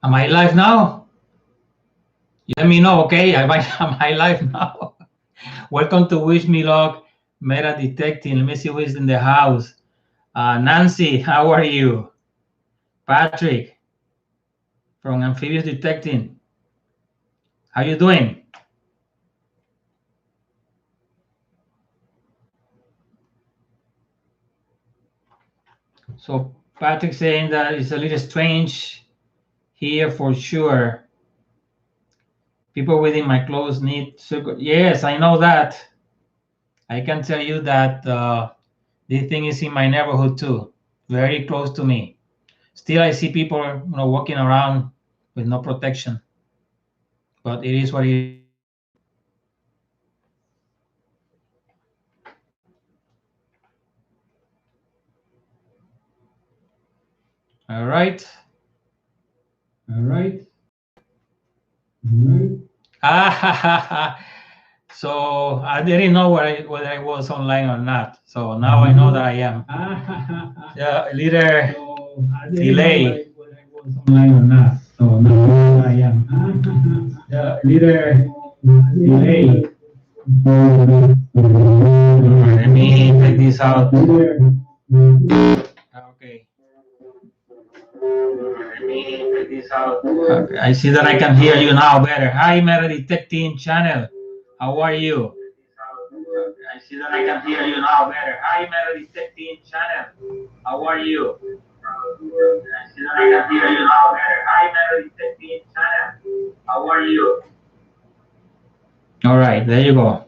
Am I live now? You let me know, okay? Am I live now? Welcome to Wish Me Luck Meta Detecting. Let me see who is in the house. Nancy, how are you? Patrick from Amphibious Detecting. How you doing? So Patrick saying that it's a little strange here for sure. People within my close knit circle. Yes, I know that. I can tell you that this thing is in my neighborhood too, very close to me. Still, I see people, walking around with no protection. But it is what it is. All right. All right. So I didn't know whether I was online or not. So now I know that I am. Yeah, a little delay. Online or not. So now I am. Yeah, a little delay. Let me take this out. Okay. Let me take this out. Okay, I see that I can hear you now better. Hi, Meta Detecting Channel. How are you? I see that I can hear you now better. Hi, Meta Detecting Channel. How are you? I see that I can hear you now better. Hi, Meta Detecting Channel. How are you? All right, there you go.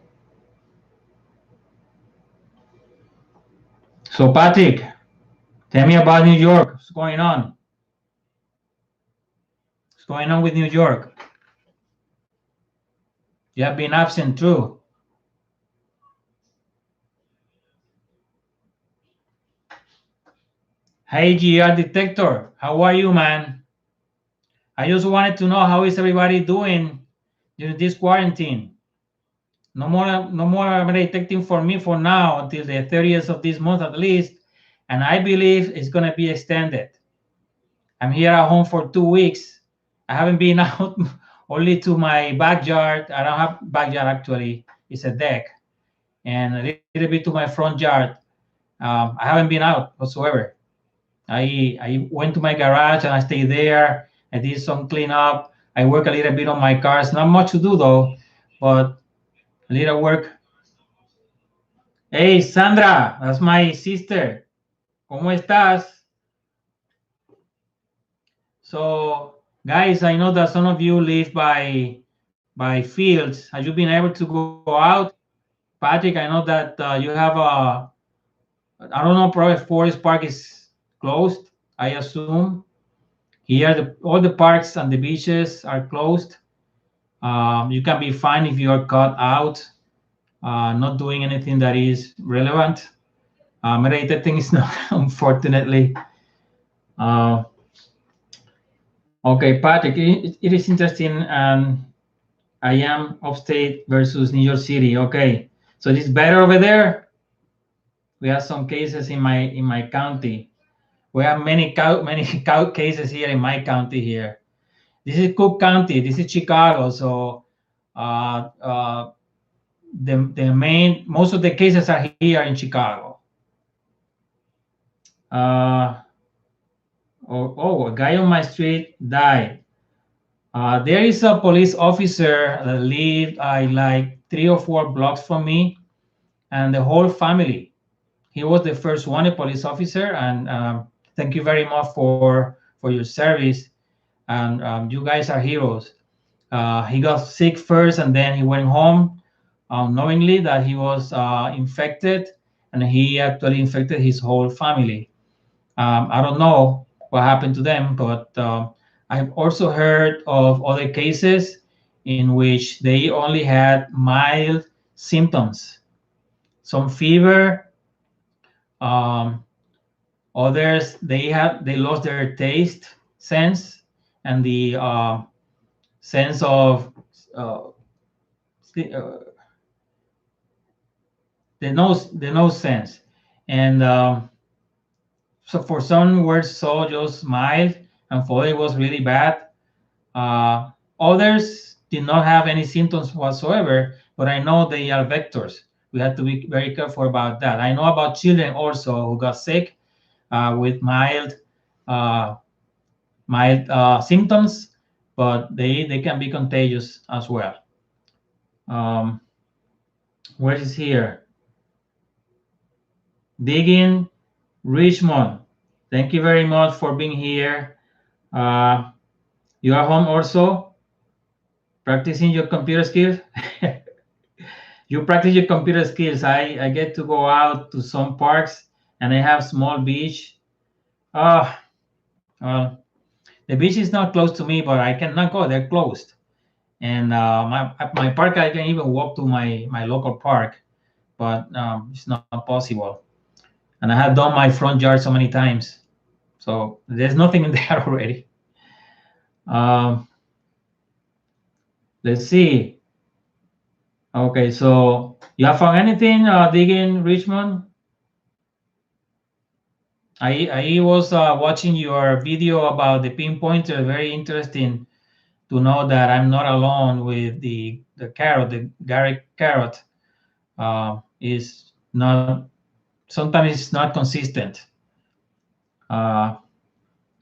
So, Patrick, tell me about New York. What's going on? What's going on with New York? You have been absent too. Hey, GR Detector, how are you, man? I just wanted to know how is everybody doing during this quarantine. No more detecting for me for now until the 30th of this month at least, and I believe it's gonna be extended. I'm here at home for 2 weeks. I haven't been out only to my backyard. I don't have backyard actually. It's a deck, and a little bit to my front yard. I haven't been out whatsoever. I went to my garage and I stayed there. I did some cleanup. I work a little bit on my cars. Not much to do though, but a little work. Hey, Sandra, that's my sister. ¿Cómo estás? So, guys, I know that some of you live by fields. Have you been able to go out? Patrick, I know that you have I don't know, probably Forest Park is closed, I assume. Here, all the parks and the beaches are closed. You can be fined if you are caught out, not doing anything that is relevant. Meditating is not, unfortunately. Okay, Patrick, it is interesting. I am upstate versus New York City. Okay, so it's better over there. We have some cases in my county. We have many cow cases here in my county here. This is Cook County. This is Chicago. So the most of the cases are here in Chicago. A guy on my street died. There is a police officer that lived like 3 or 4 blocks from me, and the whole family. He was the first one, a police officer, and thank you very much for your service. And you guys are heroes. He got sick first, and then he went home, knowingly that he was infected, and he actually infected his whole family. I don't know what happened to them, but I've also heard of other cases in which they only had mild symptoms, some fever. Others they lost their taste sense and the sense of the nose sense, and So for some were so just mild, and for it was really bad. Uh, Others did not have any symptoms whatsoever, but I know they are vectors. We have to be very careful about that. I know about children also who got sick with uh, mild symptoms, but they can be contagious as well. Um, where is here? Digging Richmond. Thank you very much for being here. Uh, you are home also practicing your computer skills. You practice your computer skills. I get to go out to some parks and I have small beach. Ah, well, the beach is not close to me, but I cannot go. They're closed. And my park, I can even walk to my local park, but it's not possible. And I have done my front yard so many times, so there's nothing in there already. Um, let's see. Okay, so you have found anything digging Richmond? I was watching your video about the pinpointer. Very interesting to know that I'm not alone with the carrot. The Garrick carrot is not. Sometimes it's not consistent. Uh,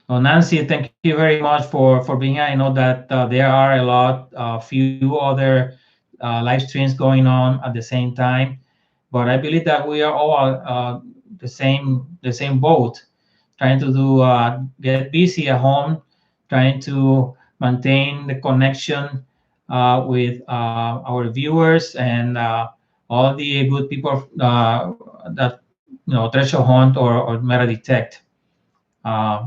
well, Nancy, thank you very much for being here. I know that there are few other live streams going on at the same time, but I believe that we are all the same boat, trying to get busy at home, trying to maintain the connection with our viewers and all the good people that Treasure Hunt or Meta Detect.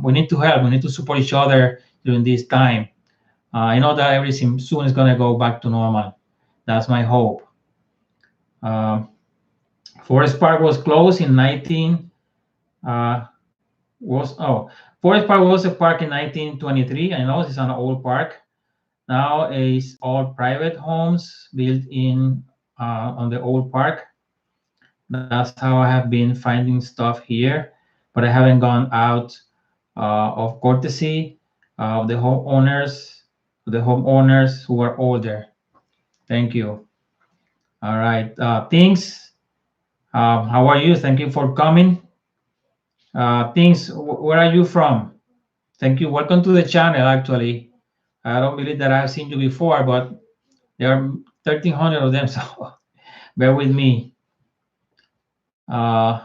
We need to help. We need to support each other during this time. I know that everything soon is going to go back to normal. That's my hope. Uh, Forest Park was closed in 19. Uh, was oh Forest Park was a park in 1923. I know it's an old park. Now it's all private homes built in on the old park. That's how I have been finding stuff here, but I haven't gone out of courtesy of the homeowners who are older. Thank you. All right. Things. How are you? Thank you for coming. Things. Where are you from? Thank you. Welcome to the channel. Actually, I don't believe that I've seen you before, but there are 1,300 of them, so bear with me. Uh,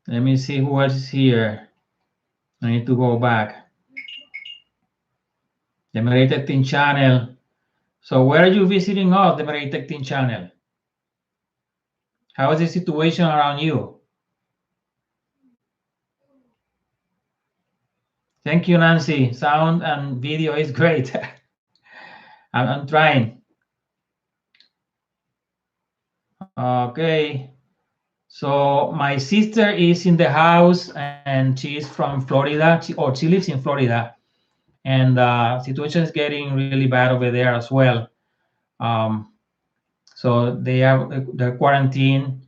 Let me see who else is here. I need to go back. The Meditating channel. So where are you visiting us, the Meditating channel? How is the situation around you? Thank you, Nancy. Sound and video is great. I'm trying. Okay. So my sister is in the house and she's from Florida, she lives in Florida, and situation is getting really bad over there as well. Um, so they have the quarantine,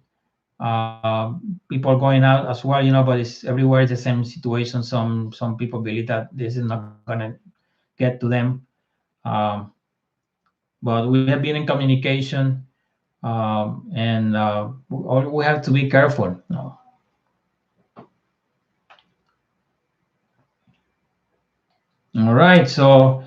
people going out as well, but it's everywhere is the same situation. Some people believe that this is not gonna get to them, um, but we have been in communication, and we have to be careful. All right, so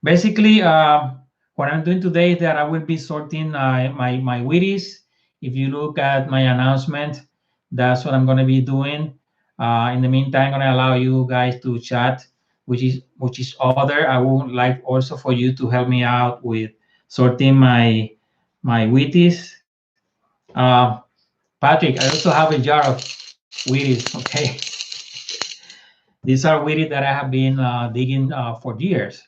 basically, what I'm doing today is that I will be sorting my Wheaties. If you look at my announcement, that's what I'm going to be doing. In the meantime, I'm going to allow you guys to chat, which is other. I would like also for you to help me out with sorting my Wheaties. Patrick, I also have a jar of Wheaties. Okay, these are Wheaties that I have been digging for years.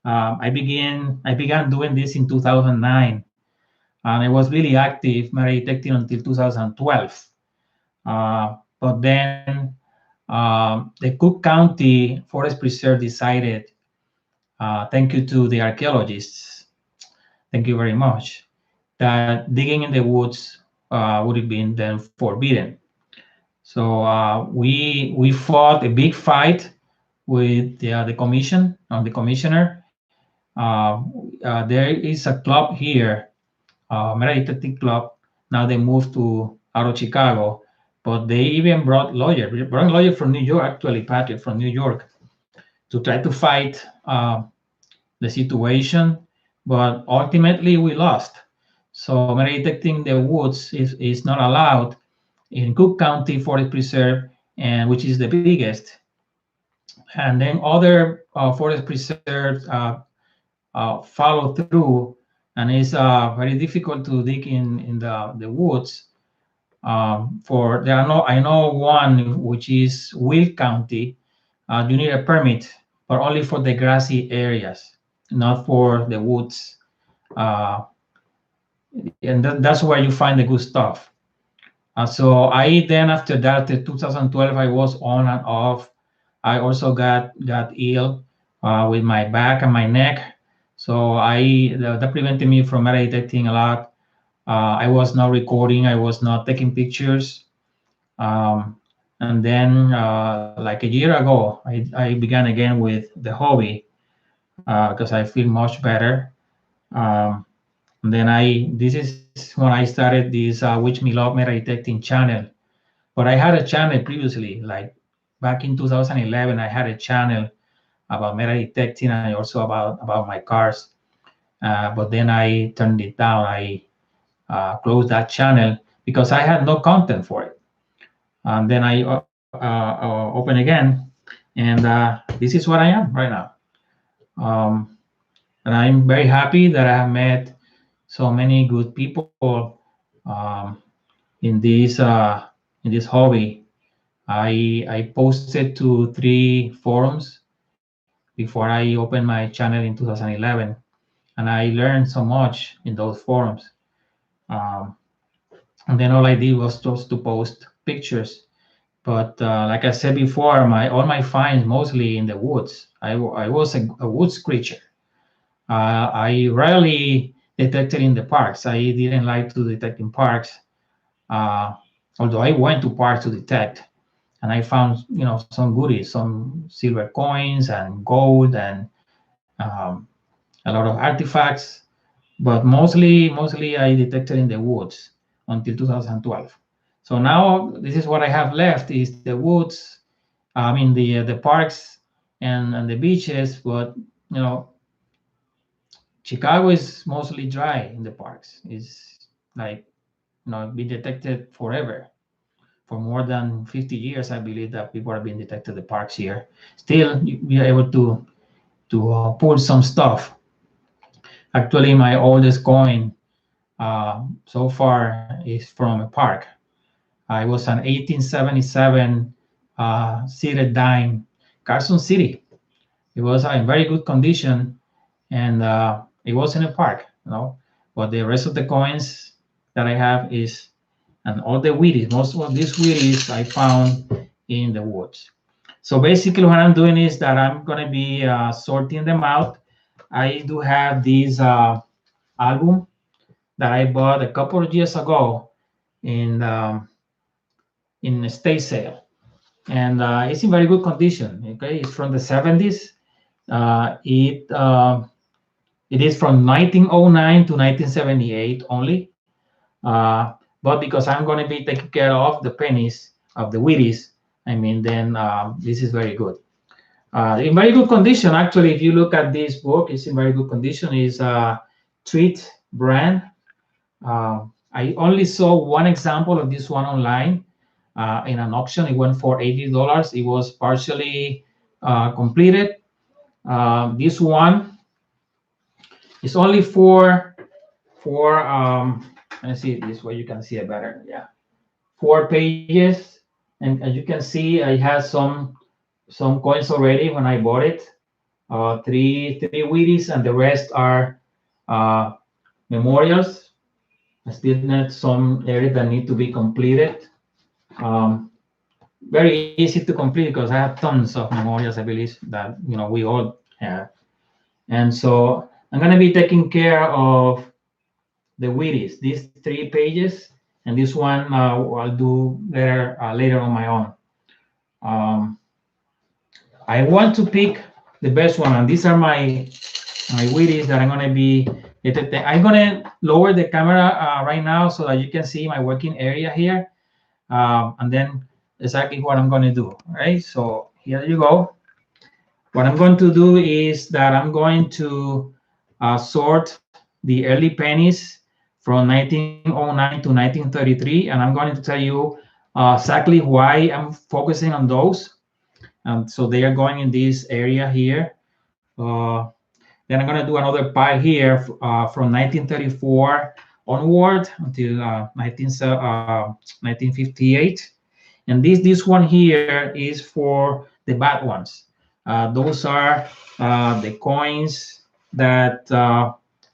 I began doing this in 2009, and I was really active meditating until 2012. But then the Cook County Forest Preserve decided, thank you to the archaeologists, thank you very much, that digging in the woods would have been then forbidden. So we fought a big fight with the commission, the commissioner. There is a club here, Metal Detecting Club. Now they moved to out of Chicago, but they even brought lawyer from New York, actually Patrick from New York, to try to fight the situation. But ultimately we lost. So metal detecting the woods is not allowed in Cook County Forest Preserve, and which is the biggest. And then other forest preserves follow through, and it's very difficult to dig in the woods. For there are no, I know one which is Will County. You need a permit, but only for the grassy areas, not for the woods. Uh, and that's where you find the good stuff. So I then after that, in 2012, I was on and off. I also got ill with my back and my neck, so that prevented me from meditating a lot. I was not recording. I was not taking pictures. Um, and then, like a year ago, I began again with the hobby because I feel much better. Um, and then this is when I started this Which Me Love Meditating channel. But I had a channel previously, like back in 2011, I had a channel about metal detecting and also about my cars. But then I turned it down. I closed that channel because I had no content for it. And then I open again, and this is what I am right now. Um, and I'm very happy that I have met so many good people um, in this hobby. I posted to 3 forums before I opened my channel in 2011, and I learned so much in those forums. Um, and then all I did was just to post pictures. But like I said before, my all my finds mostly in the woods. I was a woods creature. I rarely detected in the parks. I didn't like to detect in parks, uh, although I went to parks to detect, and I found some goodies, some silver coins and gold and a lot of artifacts. But mostly I detected in the woods until 2012. So now this is what I have left is the woods. I mean the parks and the beaches, but you know Chicago is mostly dry in the parks. It's like been detected forever. For more than 50 years, I believe that people have been detected the parks here. Still, we are able to pull some stuff. Actually, my oldest coin so far is from a park. It was an 1877 seated dime, Carson City. It was in very good condition, and it was in a park. But the rest of the coins that I have is, and all the Wheaties, most of these Wheaties I found in the woods. So basically what I'm doing is that I'm going to be sorting them out. I do have this album that I bought a couple of years ago in a estate sale, and it's in very good condition. Okay, it's from the 70s. It is from 1909 to 1978 only. But because I'm going to be taking care of the pennies of the Wheaties, I mean, then this is very good. In very good condition, actually. If you look at this book, it's in very good condition. It's a Treat brand. I only saw one example of this one online in an auction. It went for $80. It was partially completed. This one is only for let's see this way you can see it better. Yeah, 4 pages, and as you can see, I had some coins already when I bought it. Three Wheaties, and the rest are uh, memorials. I still need some areas that need to be completed. Um, Very easy to complete because I have tons of memorials, I believe, that we all have. And so I'm going to be taking care of the Wheaties, these 3 pages. and this one I'll do later on my own. Um, I want to pick the best one, and these are my Wheaties that I'm gonna be. I'm gonna lower the camera right now so that you can see my working area here, and then exactly what I'm gonna do. All right, so here you go. What I'm going to do is that I'm going to sort the early pennies from 1909 to 1933, and I'm going to tell you exactly why I'm focusing on those. So they are going in this area here. Then I'm going to do another pile here from 1934 onward until 1958. And this one here is for the bad ones. Those are the coins that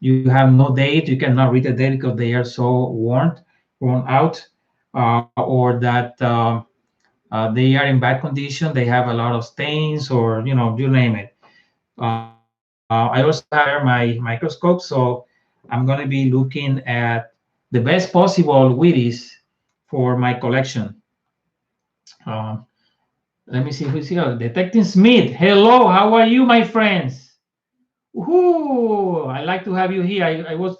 you have no date. You cannot read the date because they are so worn out, or that they are in bad condition. They have a lot of stains, or you name it. I also have here my microscope, so I'm going to be looking at the best possible Wheaties for my collection. Um, Let me see who's here. Detective Smith. Hello, how are you, my friends? Woohoo! I like to have you here. I was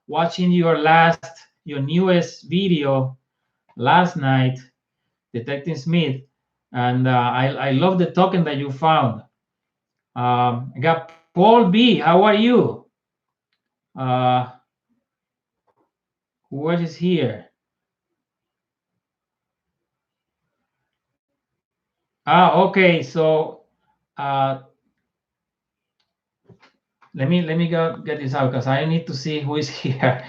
watching your newest video last night, Detective Smith, and I love the token that you found. I got Paul B. How are you? Uh, who else is here? Okay. So uh, let me go get this out because I need to see who is here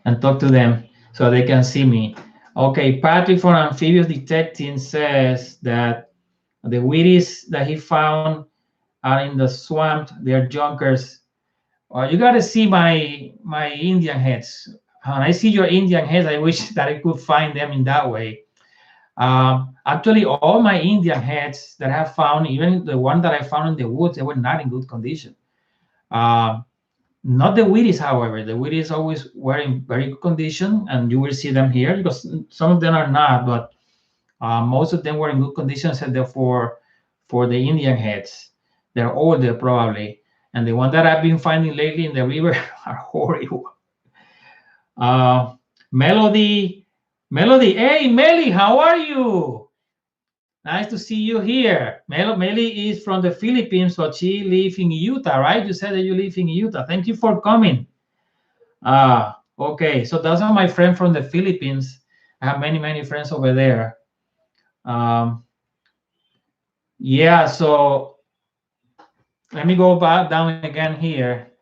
and talk to them so they can see me. Okay, Patrick from Amphibious Detecting says that the Wheaties that he found are in the swamp. They're junkers. You got to see my Indian heads. When I see your Indian heads, I wish that I could find them in that way. Actually, all my Indian heads that I have found, even the one that I found in the woods, they were not in good condition. Um, Not the Wheaties, however. The Wheaties always were in very good condition, and you will see them here because some of them are not, but most of them were in good condition, except for the Indian heads. They're older probably, and the one that I've been finding lately in the river are horrible. Uh, Melody, Melody, hey Melly, how are you? Nice to see you here. Melly is from the Philippines, but she lives in Utah, right? You said that you live in Utah. Thank you for coming. Okay. So those are my friends from the Philippines. I have many friends over there. Um, yeah. So let me go back down again here.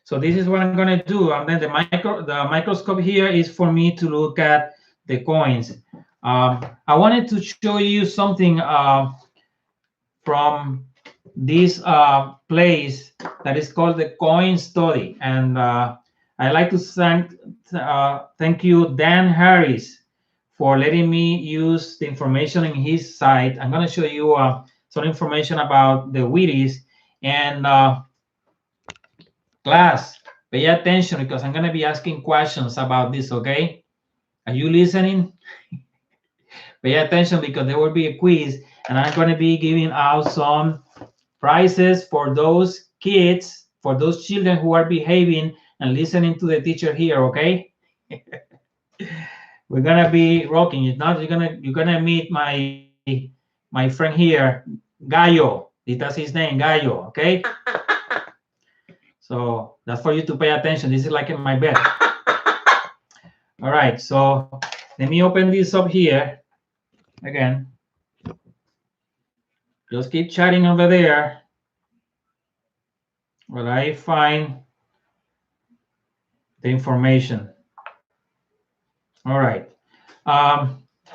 So this is what I'm gonna do. And then the microscope here is for me to look at the coins. I wanted to show you something from this place that is called the Coin Study, and I'd like to thank you, Dan Harris, for letting me use the information in his site. I'm going to show you some information about the Wheaties, and class, pay attention because I'm going to be asking questions about this. Okay, are you listening? Pay attention because there will be a quiz, and I'm going to be giving out some prizes for those kids, for those children who are behaving and listening to the teacher here. Okay. We're gonna be rocking it. Now you're gonna meet my friend here, Gallo. That's his name, Gallo. Okay. So that's for you to pay attention. This is like in my bed. All right. So let me open this up here again. Just keep chatting over there while I find the information. All right.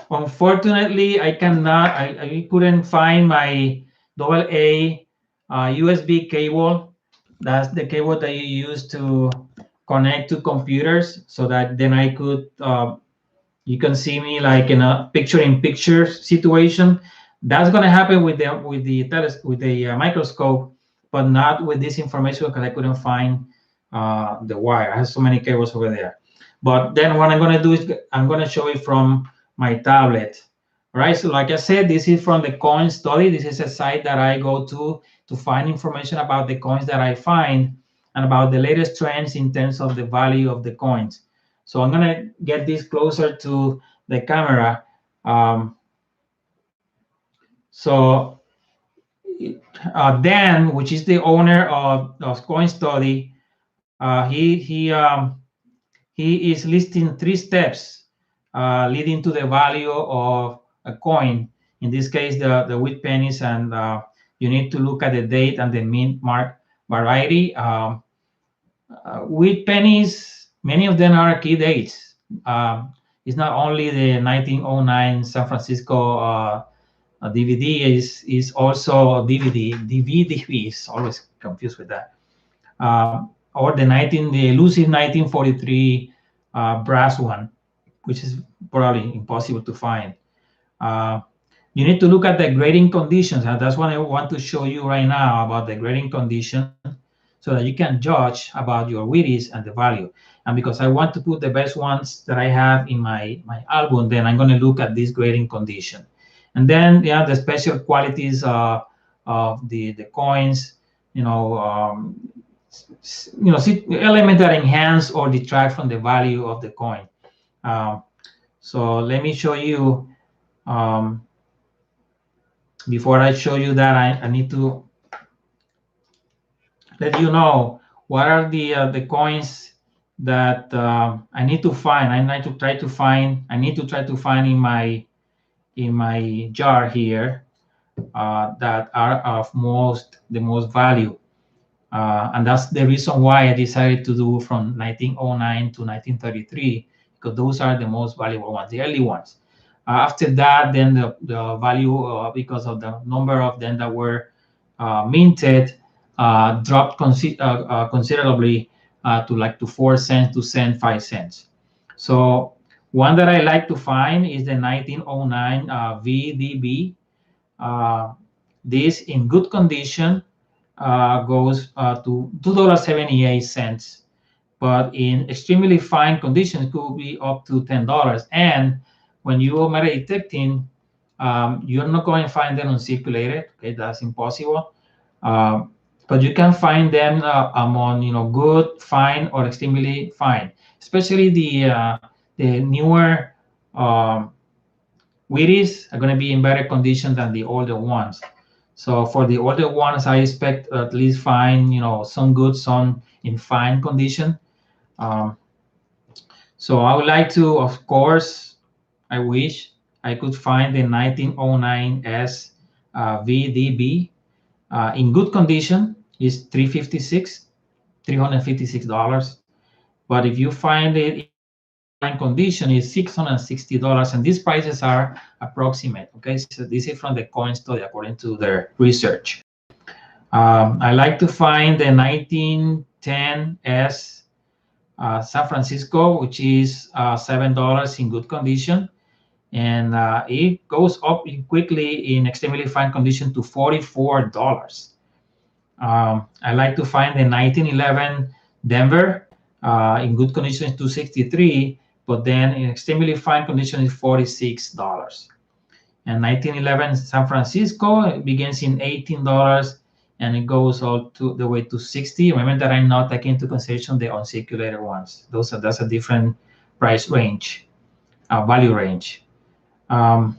Unfortunately, I cannot. I couldn't find my AA USB cable. That's the cable that you use to connect to computers, so that then I could. You can see me like in a picture-in-picture situation. That's gonna happen with the microscope, but not with this information because I couldn't find the wire. I have so many cables over there. But then what I'm going to do is I'm going to show it from my tablet. All right. So like I said, this is from the coin study. This is a site that I go to find information about the coins that I find and about the latest trends in terms of the value of the coins. So I'm going to get this closer to the camera. Um, so Dan, which is the owner of Coin Study, he is listing 3 steps leading to the value of a coin. In this case, the wheat pennies, and you need to look at the date and the mint mark variety. Wheat pennies, many of them are key dates. It's not only the 1909 San Francisco DVD, is also DVD. DVD is always confused with that. Or the elusive 1943 brass one, which is probably impossible to find. Uh, you need to look at the grading conditions, and that's what I want to show you right now about the grading condition, so that you can judge about your Wheaties and the value. And because I want to put the best ones that I have in my album, then I'm going to look at this grading condition. And then, yeah, the special qualities of the coins, you know, elements that enhance or detract from the value of the coin. Um, so let me show you. Um, Before I show you that, I need to let you know what are the coins that I need to find. I need to try to find. I need to try to find in my jar here that are of the most value. And that's the reason why I decided to do from 1909 to 1933, because those are the most valuable ones, the early ones. After that, then the value, because of the number of them that were minted, dropped considerably to like to 4 cents to 5 cents. So one that I like to find is the 1909 VDB. Uh, this in good condition goes to $2.78, but in extremely fine conditions it could be up to $10. And when you are metal detecting, you're not going to find them uncirculated. Okay, that's impossible. Um, but you can find them among good, fine, or extremely fine. Especially the newer Wheaties are going to be in better condition than the older ones. So for the older ones, I expect at least find some good, some in fine condition. Um, so I would like to, of course, I wish I could find the 1909 S VDB in good condition is $356. But if you find it in fine condition, is $660, and these prices are approximate. Okay, so this is from the coin study according to their research. I like to find the 1910 S San Francisco, which is $7 in good condition, and it goes up quickly in extremely fine condition to $44. I like to find the 1911 Denver in good condition is $263, but then in extremely fine condition is $46. And 1911 San Francisco begins in $18 and it goes all to the way to 60. Remember that I'm not taking into consideration the uncirculated ones. That's a different price range, value range. And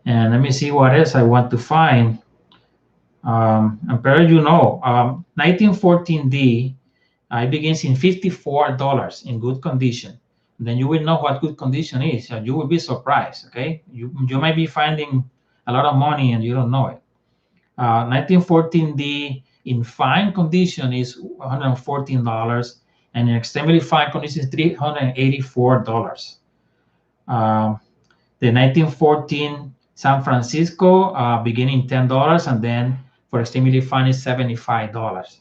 let me see what else I want to find. And per 1914D, it begins in $54 in good condition. Then you will know what good condition is, and you will be surprised. Okay, you might be finding a lot of money and you don't know it. 1914D in fine condition is $114, and in extremely fine condition is $384. The 1914 San Francisco beginning $10, and then for extremely fine is $75.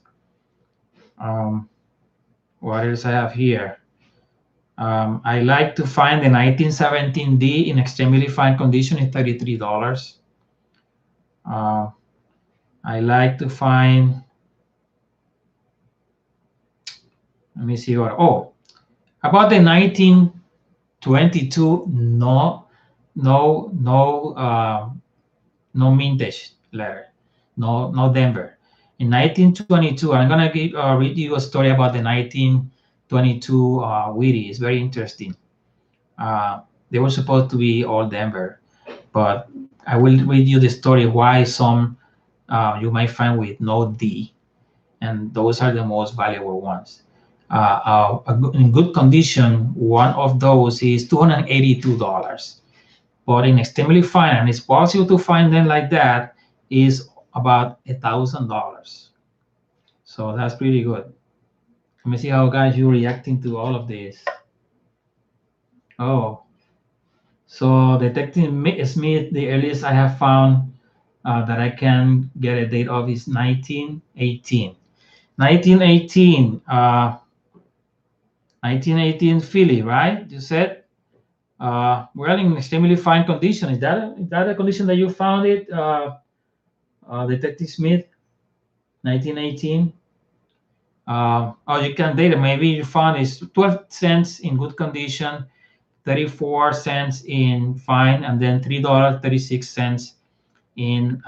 What else I have here? I like to find the 1917D in extremely fine condition is $33. I like to find, let me see what, About the 1922, no mintage letter, no Denver. In 1922, I'm gonna read you a story about the 1922 Wheaties. It's very interesting. They were supposed to be all Denver, but I will read you the story why some you might find with no D, and those are the most valuable ones. In good condition, one of those is $282, but in extremely fine, and it's possible to find them like that, is about $1,000. So that's pretty good. Let me see how guys you're reacting to all of this. Oh, so Detective Smith, the earliest I have found that I can get a date of is 1918. 1918, 1918 Philly, right? You said well in extremely fine condition. Is that a condition that you found it, Detective Smith? 1918. Oh, you can date it. Maybe you found it's 12 cents in good condition, 34 cents in fine, and then $3.36 in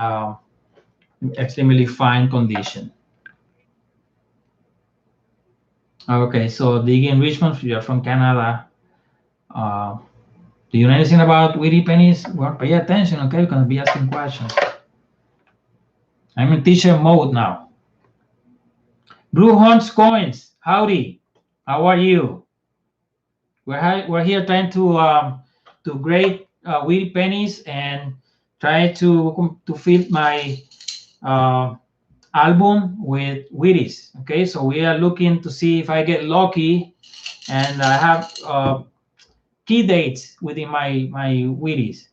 extremely fine condition. Okay, so digging Richmond, you're from Canada. Do you know anything about Wheatie pennies? Well, pay attention, okay? You're gonna be asking questions. I'm in teacher mode now. Blue Hunts Coins, howdy. How are you? We're here trying to grade Wheatie pennies and try to fill my uh, album with Wheaties. Okay, so we are looking to see if I get lucky, and I have key dates within my Wheaties.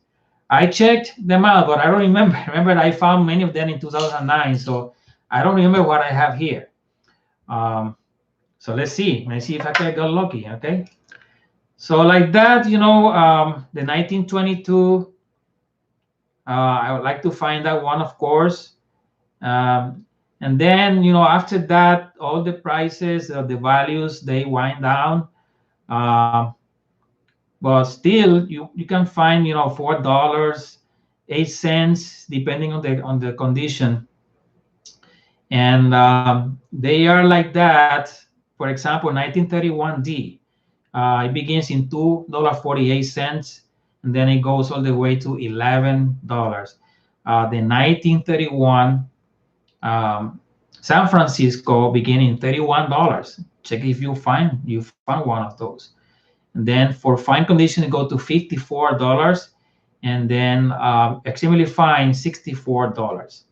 I checked them out, but I don't remember. Remember, I found many of them in 2009, so I don't remember what I have here. So let's see. Let's see if I can get lucky. Okay. So like that, the 1922. I would like to find that one, of course. And then, after that, all the prices, the values, they wind down. Um, but still, you can find, $4, 8 cents, depending on the condition. And they are like that. For example, 1931D, it begins in $2.48, and then it goes all the way to $11. The 1931 San Francisco beginning $31. Check if you found one of those. And then for fine condition, it go to $54, and then extremely fine $64.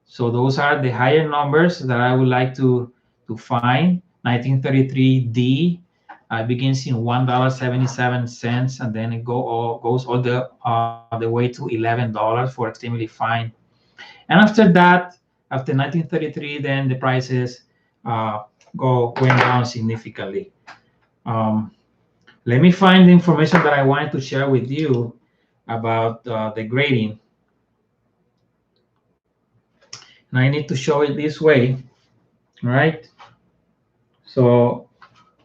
So those are the higher numbers that I would like to find. 1933D begins in $1.77, and then it goes all the way to $11 for extremely fine. And after that, after 1933, then the prices went down significantly. Let me find the information that I wanted to share with you about the grading. And I need to show it this way, right? So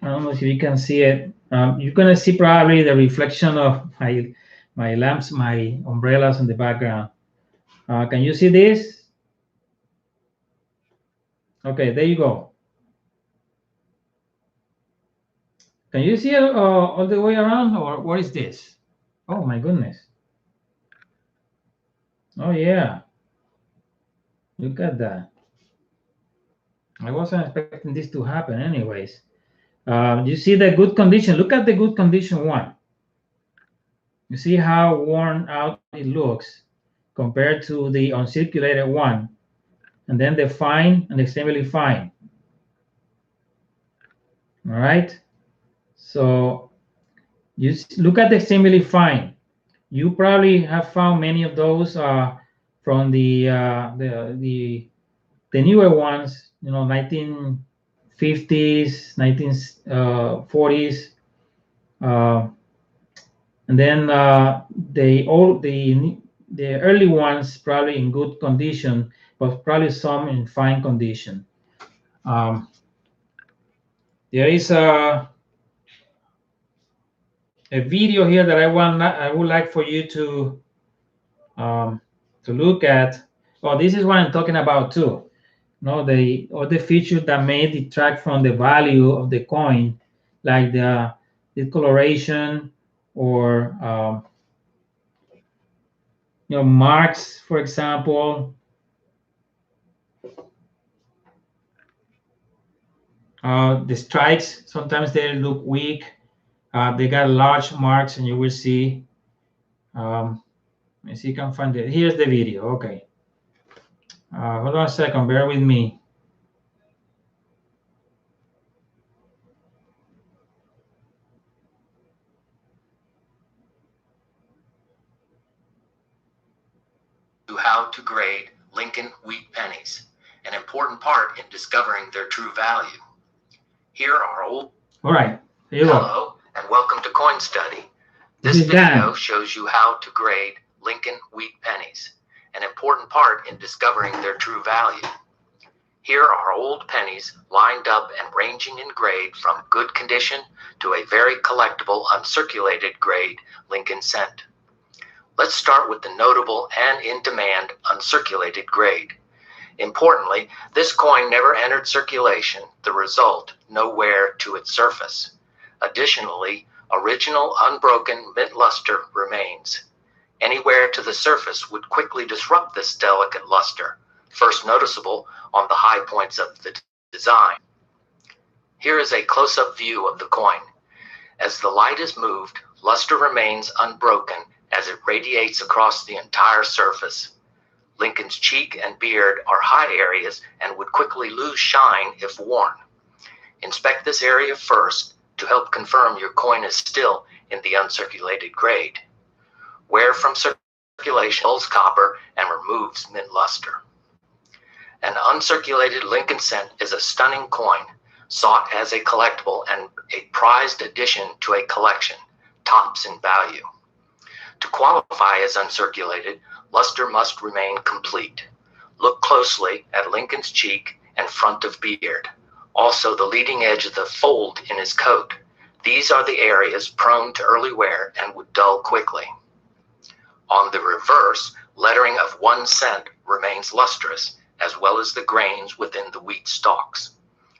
I don't know if you can see it. You're gonna see probably the reflection of my lamps, my umbrellas in the background. Can you see this? Okay, there you go. Can you see it all the way around, or what is this? Oh my goodness. Oh yeah. Look at that. I wasn't expecting this to happen anyways. You see the good condition. Look at the good condition one. You see how worn out it looks compared to the uncirculated one. And then the fine and extremely fine. All right. So you look at the extremely fine. You probably have found many of those from the newer ones. 1950s, 1940s, and then the early ones probably in good condition, but probably some in fine condition. There is a video here that I would like for you to look at. Oh, this is what I'm talking about too. No, all the features that may detract from the value of the coin, like the discoloration or marks, for example. The strikes, sometimes they look weak. They got large marks, and you will see. Let me see if I can find it. Here's the video. Okay. Hold on a second. Bear with me. How to grade Lincoln wheat pennies, an important part in discovering their true value. Here are all right. Hello, and welcome to Coin Study. This video shows you how to grade Lincoln wheat pennies, an important part in discovering their true value. Here are old pennies lined up and ranging in grade from good condition to a very collectible uncirculated grade Lincoln cent. Let's start with the notable and in-demand uncirculated grade. Importantly, this coin never entered circulation, the result no wear to its surface. Additionally, original unbroken mint luster remains. Any wear to the surface would quickly disrupt this delicate luster, first noticeable on the high points of the design. Here is a close-up view of the coin. As the light is moved, luster remains unbroken as it radiates across the entire surface. Lincoln's cheek and beard are high areas and would quickly lose shine if worn. Inspect this area first to help confirm your coin is still in the uncirculated grade. Wear from circulation dulls copper and removes mint luster. An uncirculated Lincoln cent is a stunning coin, sought as a collectible and a prized addition to a collection, tops in value. To qualify as uncirculated, luster must remain complete. Look closely at Lincoln's cheek and front of beard, also the leading edge of the fold in his coat. These are the areas prone to early wear and would dull quickly. On the reverse, lettering of 1 cent remains lustrous, as well as the grains within the wheat stalks.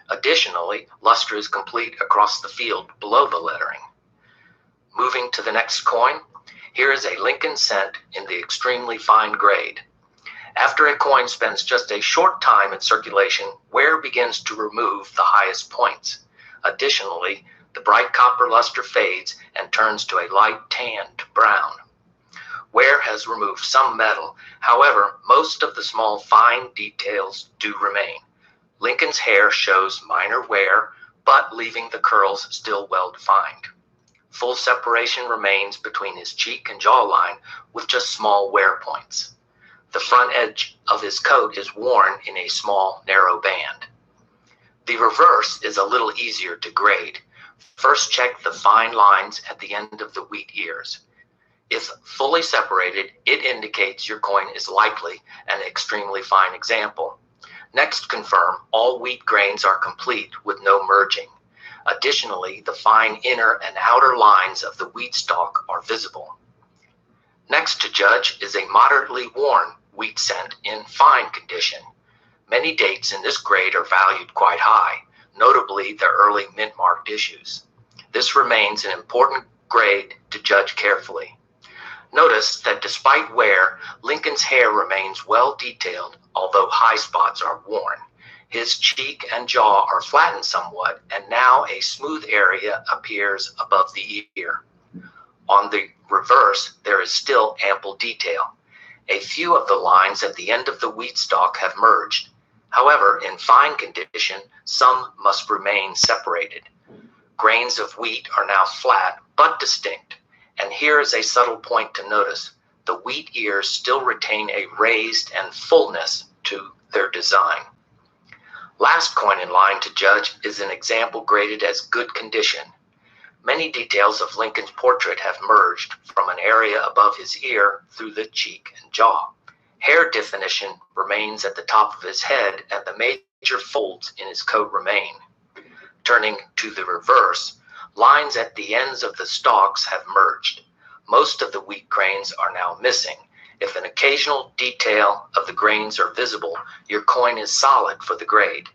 Additionally, luster is complete across the field below the lettering. Moving to the next coin, here is a Lincoln cent in the extremely fine grade. After a coin spends just a short time in circulation, wear begins to remove the highest points. Additionally, the bright copper luster fades and turns to a light tan to brown. Wear has removed some metal, however, most of the small fine details do remain. Lincoln's hair shows minor wear, but leaving the curls still well defined. Full separation remains between his cheek and jawline with just small wear points. The front edge of his coat is worn in a small, narrow band. The reverse is a little easier to grade. First, check the fine lines at the end of the wheat ears. If fully separated, it indicates your coin is likely an extremely fine example. Next, confirm all wheat grains are complete with no merging. Additionally, the fine inner and outer lines of the wheat stalk are visible. Next to judge is a moderately worn wheat cent in fine condition. Many dates in this grade are valued quite high, notably the early mint-marked issues. This remains an important grade to judge carefully. Notice that despite wear, Lincoln's hair remains well detailed, although high spots are worn. His cheek and jaw are flattened somewhat, and now a smooth area appears above the ear. On the reverse, there is still ample detail. A few of the lines at the end of the wheat stalk have merged. However, in fine condition, some must remain separated. Grains of wheat are now flat but distinct, and here is a subtle point to notice. The wheat ears still retain a raised and fullness to their design. Last coin in line to judge is an example graded as good condition. Many details of Lincoln's portrait have merged from an area above his ear through the cheek and jaw. Hair definition remains at the top of his head, and the major folds in his coat remain. Turning to the reverse, Lines at the ends of the stalks have merged. Most of the wheat grains are now missing. If an occasional detail of the grains are visible, your coin is solid for the grade.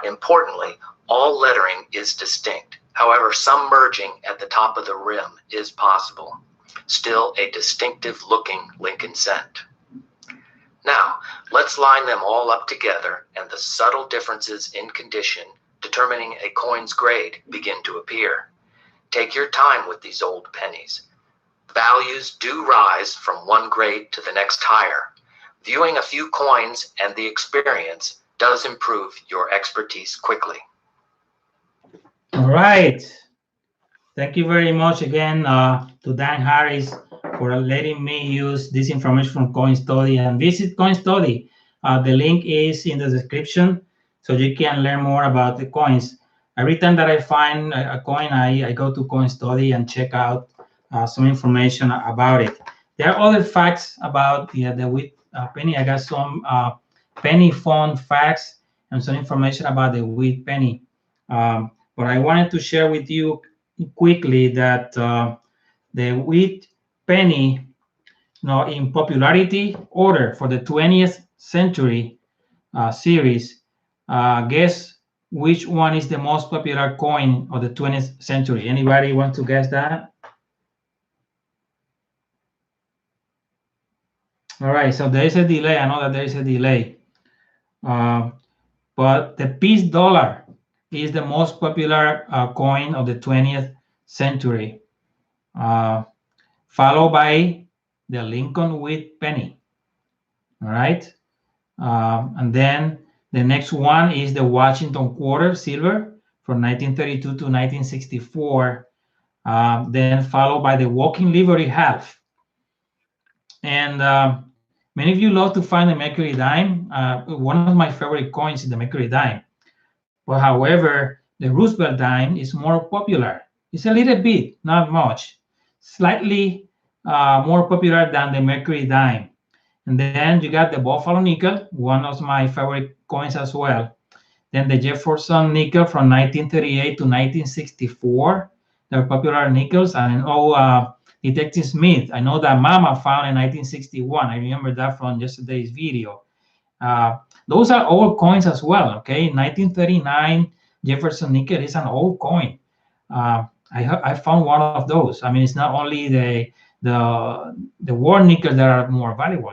Importantly, all lettering is distinct. However, some merging at the top of the rim is possible. Still a distinctive looking Lincoln cent. Now, let's line them all up together and the subtle differences in condition determining a coin's grade begin to appear. Take your time with these old pennies. Values do rise from one grade to the next higher. Viewing a few coins and the experience does improve your expertise quickly. All right. Thank you very much again to Dan Harris for letting me use this information from Coin Study, and visit Coin Study. The link is in the description, so you can learn more about the coins. Every time that I find a coin, I go to Coin Study and check out some information about it. There are other facts about the wheat penny. I got some penny fun facts and some information about the wheat penny. But I wanted to share with you quickly that the wheat penny, in popularity order for the 20th century series, guess which one is the most popular coin of the 20th century? Anybody want to guess that? All right, so there is a delay. I know that there is a delay. But the piece dollar is the most popular coin of the 20th century, followed by the Lincoln wheat penny. All right. And then the next one is the Washington quarter silver from 1932 to 1964, then followed by the walking livery half. And many of you love to find the Mercury dime. One of my favorite coins is the Mercury dime. But however, the Roosevelt dime is more popular. It's a little bit, not much, slightly more popular than the Mercury dime. And then you got the Buffalo nickel, one of my favorite coins as well. Then the Jefferson nickel from 1938 to 1964. They're popular nickels. And Detective Smith, I know that Mama found in 1961. I remember that from yesterday's video. Those are old coins as well. Okay, 1939 Jefferson nickel is an old coin. I found one of those. I mean, it's not only the war nickels that are more valuable.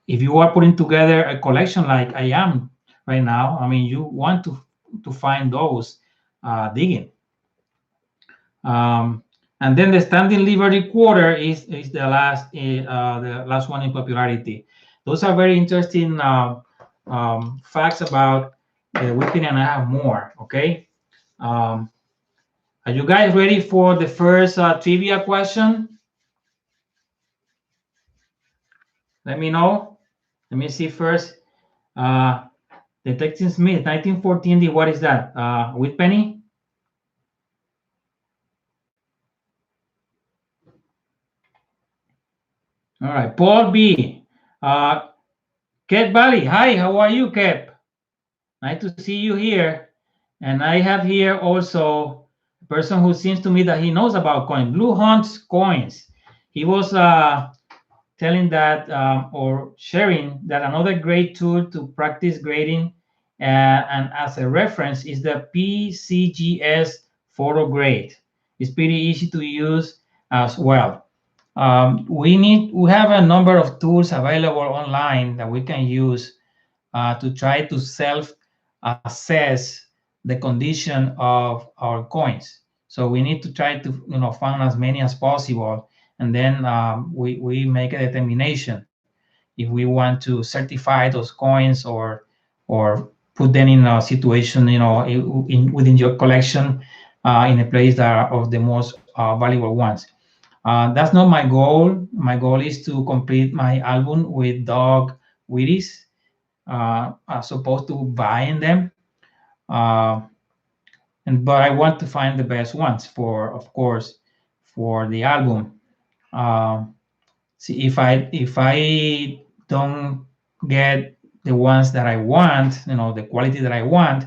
If you are putting together a collection like I am right now, I mean, you want to find those digging. And then the standing liberty quarter is the last one in popularity. Those are very interesting facts about the weekend, and I have more. Okay, are you guys ready for the first trivia question? Let me know. Let me see first. Detective Smith, 1914. What is that? Wheat penny? All right, Paul B. Kep Valley. Hi, how are you, Kep? Nice to see you here. And I have here also a person who seems to me that he knows about coins. Blue Hunt's coins. He was telling that or sharing that another great tool to practice grading and as a reference is the PCGS photo grade. It's pretty easy to use as well. We have a number of tools available online that we can use to try to self-assess the condition of our coins. So we need to try to find as many as possible, and then we make a determination if we want to certify those coins or put them in a situation within your collection in a place that are of the most valuable ones. That's not my goal. My goal is to complete my album with dog Wheaties, as opposed to buying them. But I want to find the best ones of course, for the album. See, if I don't get the ones that I want, the quality that I want,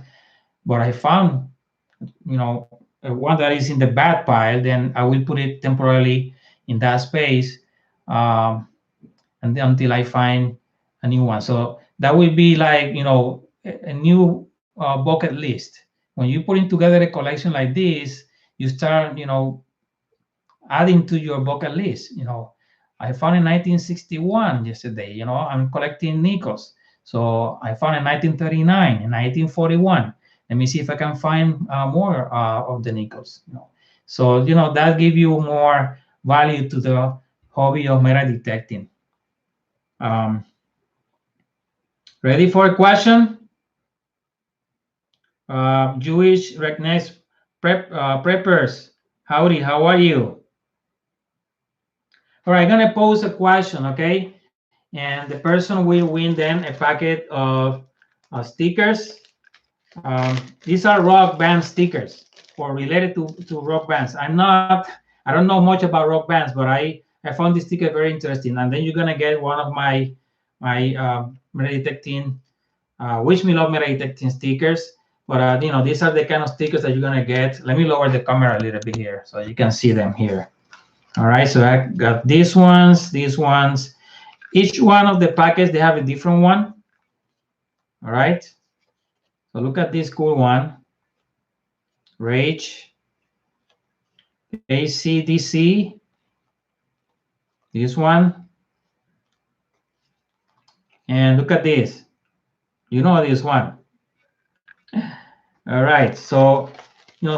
but I found, one that is in the bad pile, then I will put it temporarily in that space, and until I find a new one. So that will be like, a new bucket list. When you putting together a collection like this, you start, adding to your bucket list. I found in 1961 yesterday. I'm collecting nickels. So I found in 1939, in 1941. Let me see if I can find more of the nickels. So that give you more value to the hobby of metal detecting. Ready for a question? Jewish Regnes preppers, howdy, how are you? All right, I'm gonna pose a question, okay? And the person will win then a packet of stickers. These are rock band stickers or related to rock bands. I don't know much about rock bands, but I found this sticker very interesting. And then you're gonna get one of my metal detecting, wish me luck metal detecting stickers. But these are the kind of stickers that you're gonna get. Let me lower the camera a little bit here so you can see them here. All right, so I got these ones. Each one of the packets, they have a different one. All right, so look at this cool one. Rage, ACDC, this one. And look at this. You know this one. All right, so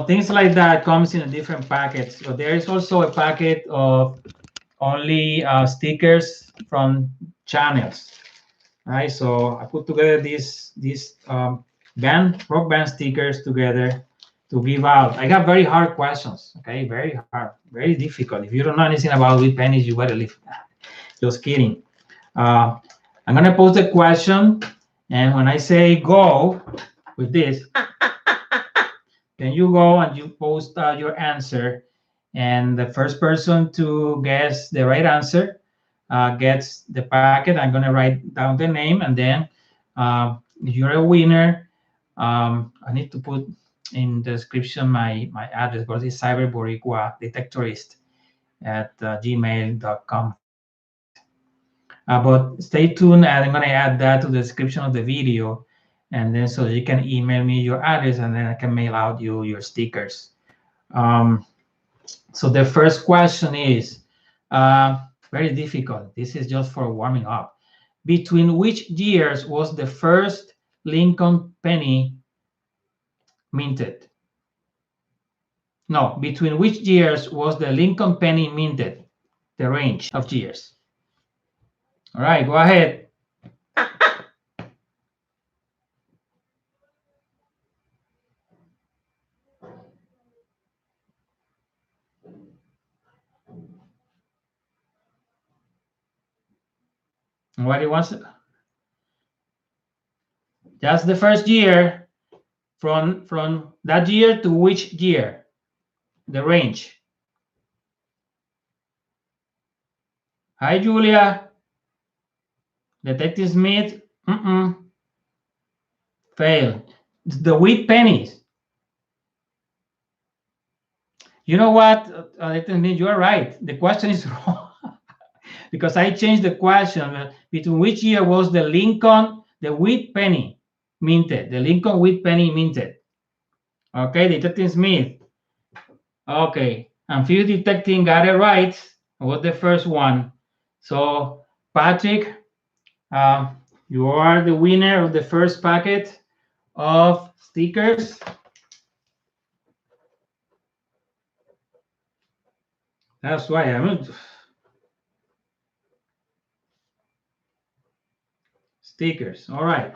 things like that comes in a different packets. So there is also a packet of only stickers from channels. All right, so I put together these rock band stickers together to give out. I got very hard questions. Okay, very hard, very difficult. If you don't know anything about wheat pennies, you better leave. Just kidding. I'm gonna pose a question, and when I say go with this, then you go and you post your answer, and the first person to guess the right answer gets the packet. I'm going to write down the name, and then if you're a winner, I need to put in the description my address, but it's cyberboricua detectorist at gmail.com. But stay tuned, and I'm going to add that to the description of the video, and then so you can email me your address, and then I can mail out you your stickers. So the first question is very difficult. This is just for warming up. Between which years was the first Lincoln penny minted? No, between which years was the Lincoln penny minted? The range of years. All right, go ahead. What it was? Just the first year. From that year to which year? The range. Hi, Julia. Detective Smith. Fail. The wheat pennies. You know what, Detective Smith, you are right. The question is wrong because I changed the question. Between which year was the wheat penny minted? The Lincoln wheat penny minted. Okay, Detective Smith. Okay, Amphibious Detecting got it right. Was the first one. So, Patrick, you are the winner of the first packet of stickers. That's why I'm stickers. All right.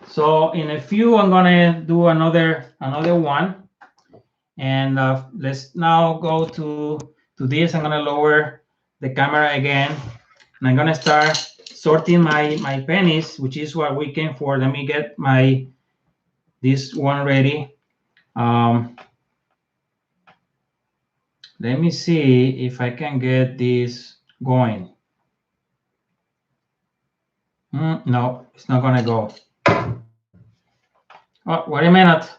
So in a few, I'm gonna do another one, and let's now go to this. I'm gonna lower the camera again, and I'm gonna start sorting my pennies, which is what we came for. Let me get this one ready. Let me see if I can get this going. No, it's not gonna go. Oh, wait a minute.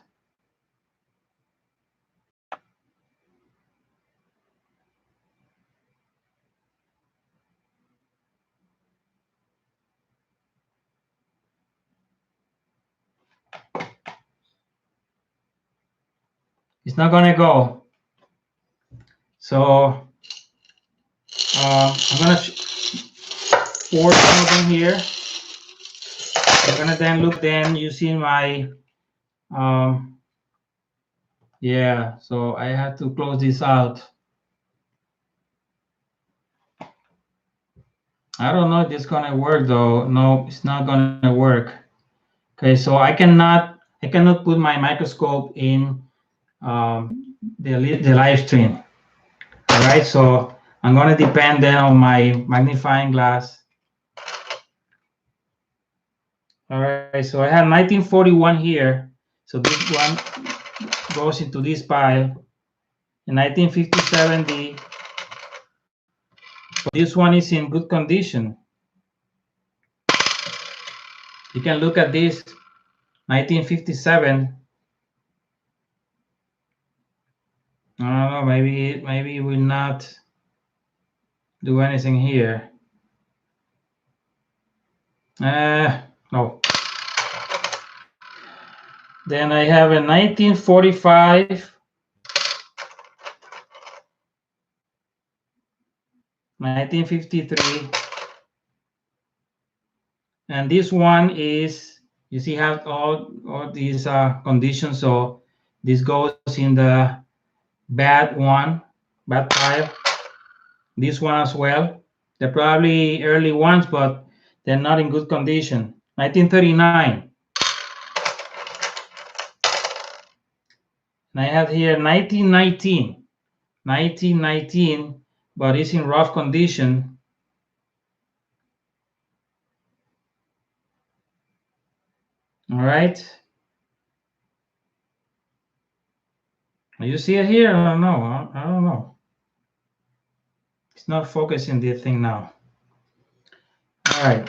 It's not gonna go. So I'm gonna pour some of them here. I'm gonna then look then using my yeah. So I have to close this out. I don't know if it's gonna work though. No, it's not gonna work. Okay, so I cannot put my microscope in the live stream. All right, so I'm gonna depend then on my magnifying glass. All right, so I have 1941 here. So this one goes into this pile. In 1957, this one is in good condition. You can look at this, 1957. I don't know, maybe it will not do anything here. No. Then I have a 1945, 1953, and this one is, you see, have all these conditions. So this goes in the bad pile. This one as well. They're probably early ones, but they're not in good condition. 1939. And I have here 1919. 1919, but it's in rough condition. All right. You see it here? I don't know. I don't know. It's not focusing this thing now. All right.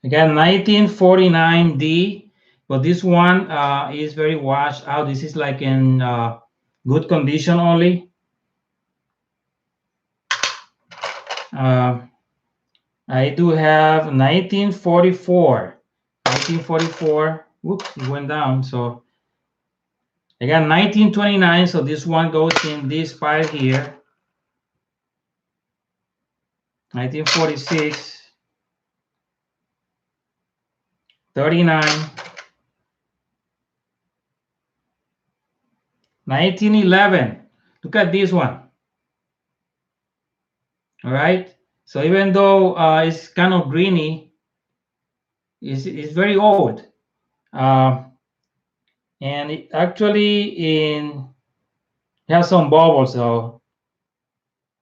Again, 1949D, but this one is very washed out. This is like in good condition only. I do have 1944. 1944. Whoops, it went down. So I got 1929. So this one goes in this pile here. 1946. 39. 1911. Look at this one. All right. So even though it's kind of greeny, it's very old. And it actually has some bubbles. So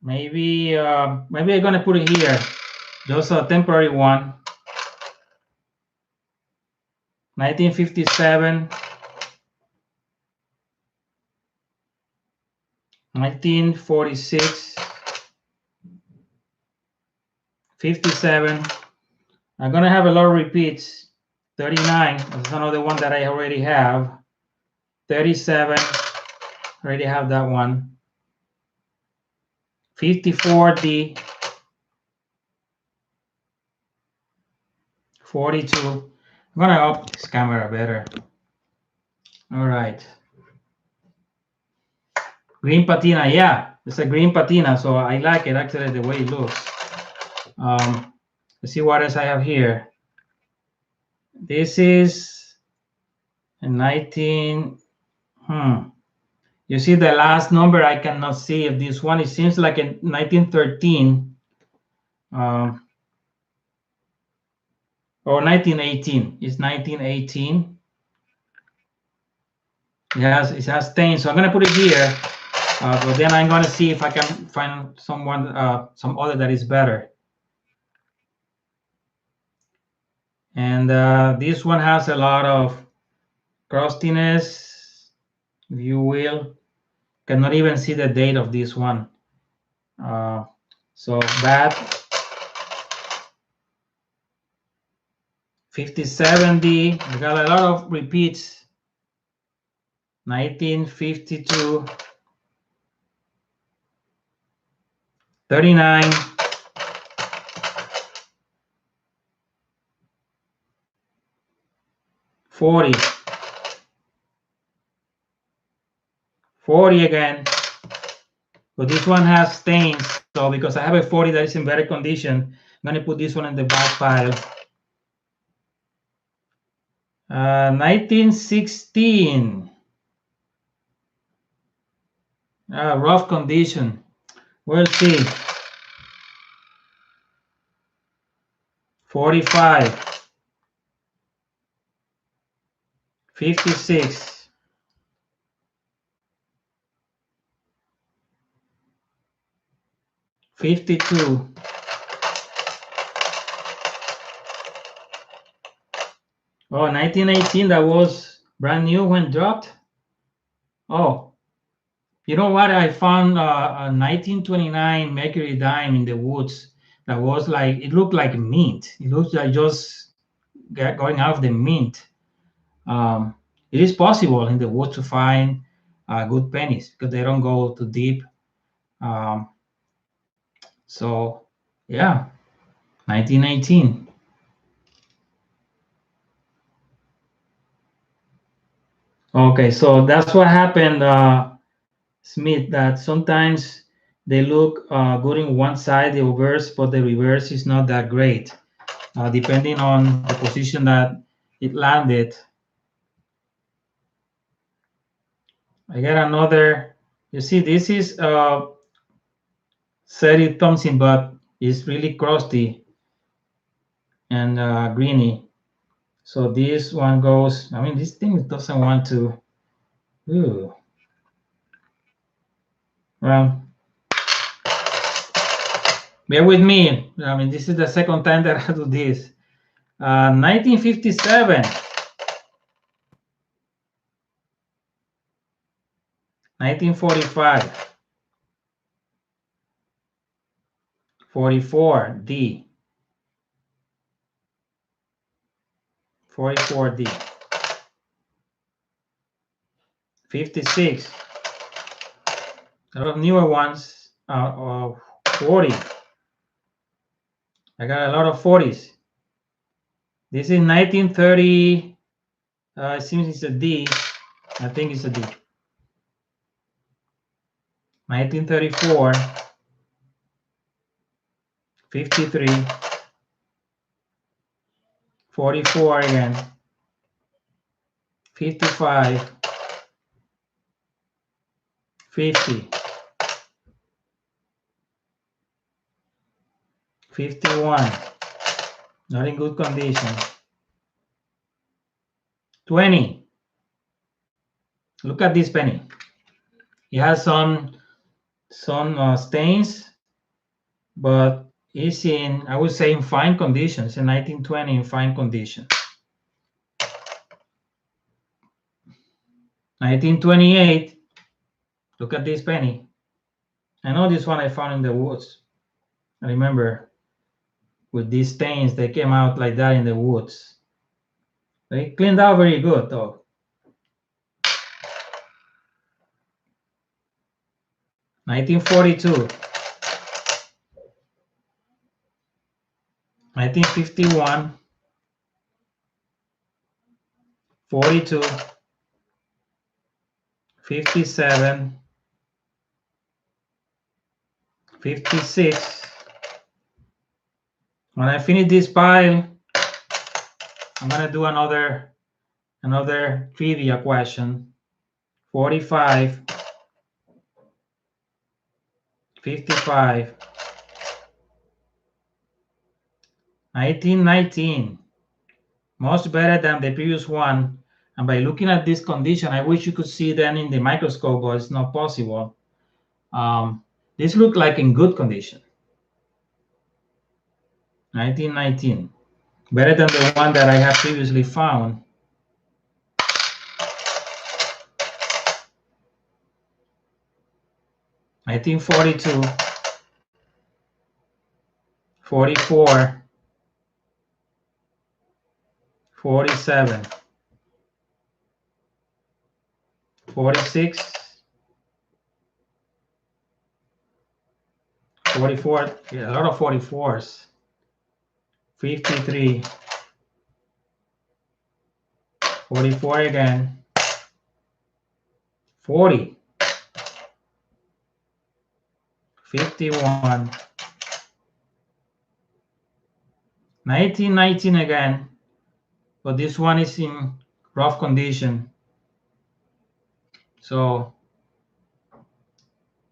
maybe I'm gonna put it here, just a temporary one. 1957. 1946. 57. I'm gonna have a lot of repeats. 39. That's another one that I already have. 37. Already have that one. 54D. 42. I'm gonna up this camera better. All right. Green patina, yeah, it's a green patina, so I like it actually the way it looks. Let's see what else I have here. This is a 19. You see the last number, I cannot see if this one, it seems like a 1913 or 1918. It's 1918. It has stains, so I'm gonna put it here, but then I'm gonna see if I can find some other that is better. And this one has a lot of crustiness, if you will. Cannot even see the date of this one. So bad. 57D, I got a lot of repeats. 1952. 39. 40. 40 again. But this one has stains, so because I have a 40 that is in better condition, I'm going to put this one in the back pile. 1916. Rough condition. We'll see. 45. 56. 52. Oh, 1918, that was brand new when dropped. Oh, you know what? I found a 1929 Mercury dime in the woods that was like, it looked like mint. It looks like just going out of the mint. It is possible in the woods to find good pennies because they don't go too deep. So, yeah, 1918. Okay, so that's what happened, Smith, that sometimes they look good in one side, the reverse, but the reverse is not that great, depending on the position that it landed. I got another, you see, this is Sadie Thompson, but it's really crusty and greeny. So this one goes, I mean, this thing doesn't want to, ooh. Well, bear with me. I mean, this is the second time that I do this. 1957. 1945. 44, D. 44, D. 56. A lot of newer ones. 40. I got a lot of 40s. This is 1930. It seems it's a D. I think it's a D. 1934. 53. 44 again. 55. 50. 51. Not in good condition. 20. Look at this penny. It has some stains, but it's in, I would say, in fine conditions. In 1920, in fine condition. 1928. Look at this penny. I know this one I found in the woods. I remember with these stains, they came out like that in the woods. They cleaned out very good, though. 1942. 1951. 42. 57. 56. When I finish this pile, I'm gonna do another trivia question. 45. 55. 1919. Much better than the previous one. And by looking at this condition, I wish you could see them in the microscope, but it's not possible. This looked like in good condition. 1919. Better than the one that I have previously found. (1942), 44, 47, 46, 44, yeah, a lot of 44s, 53, 44 again, 40, 51, 1919 again, but this one is in rough condition. So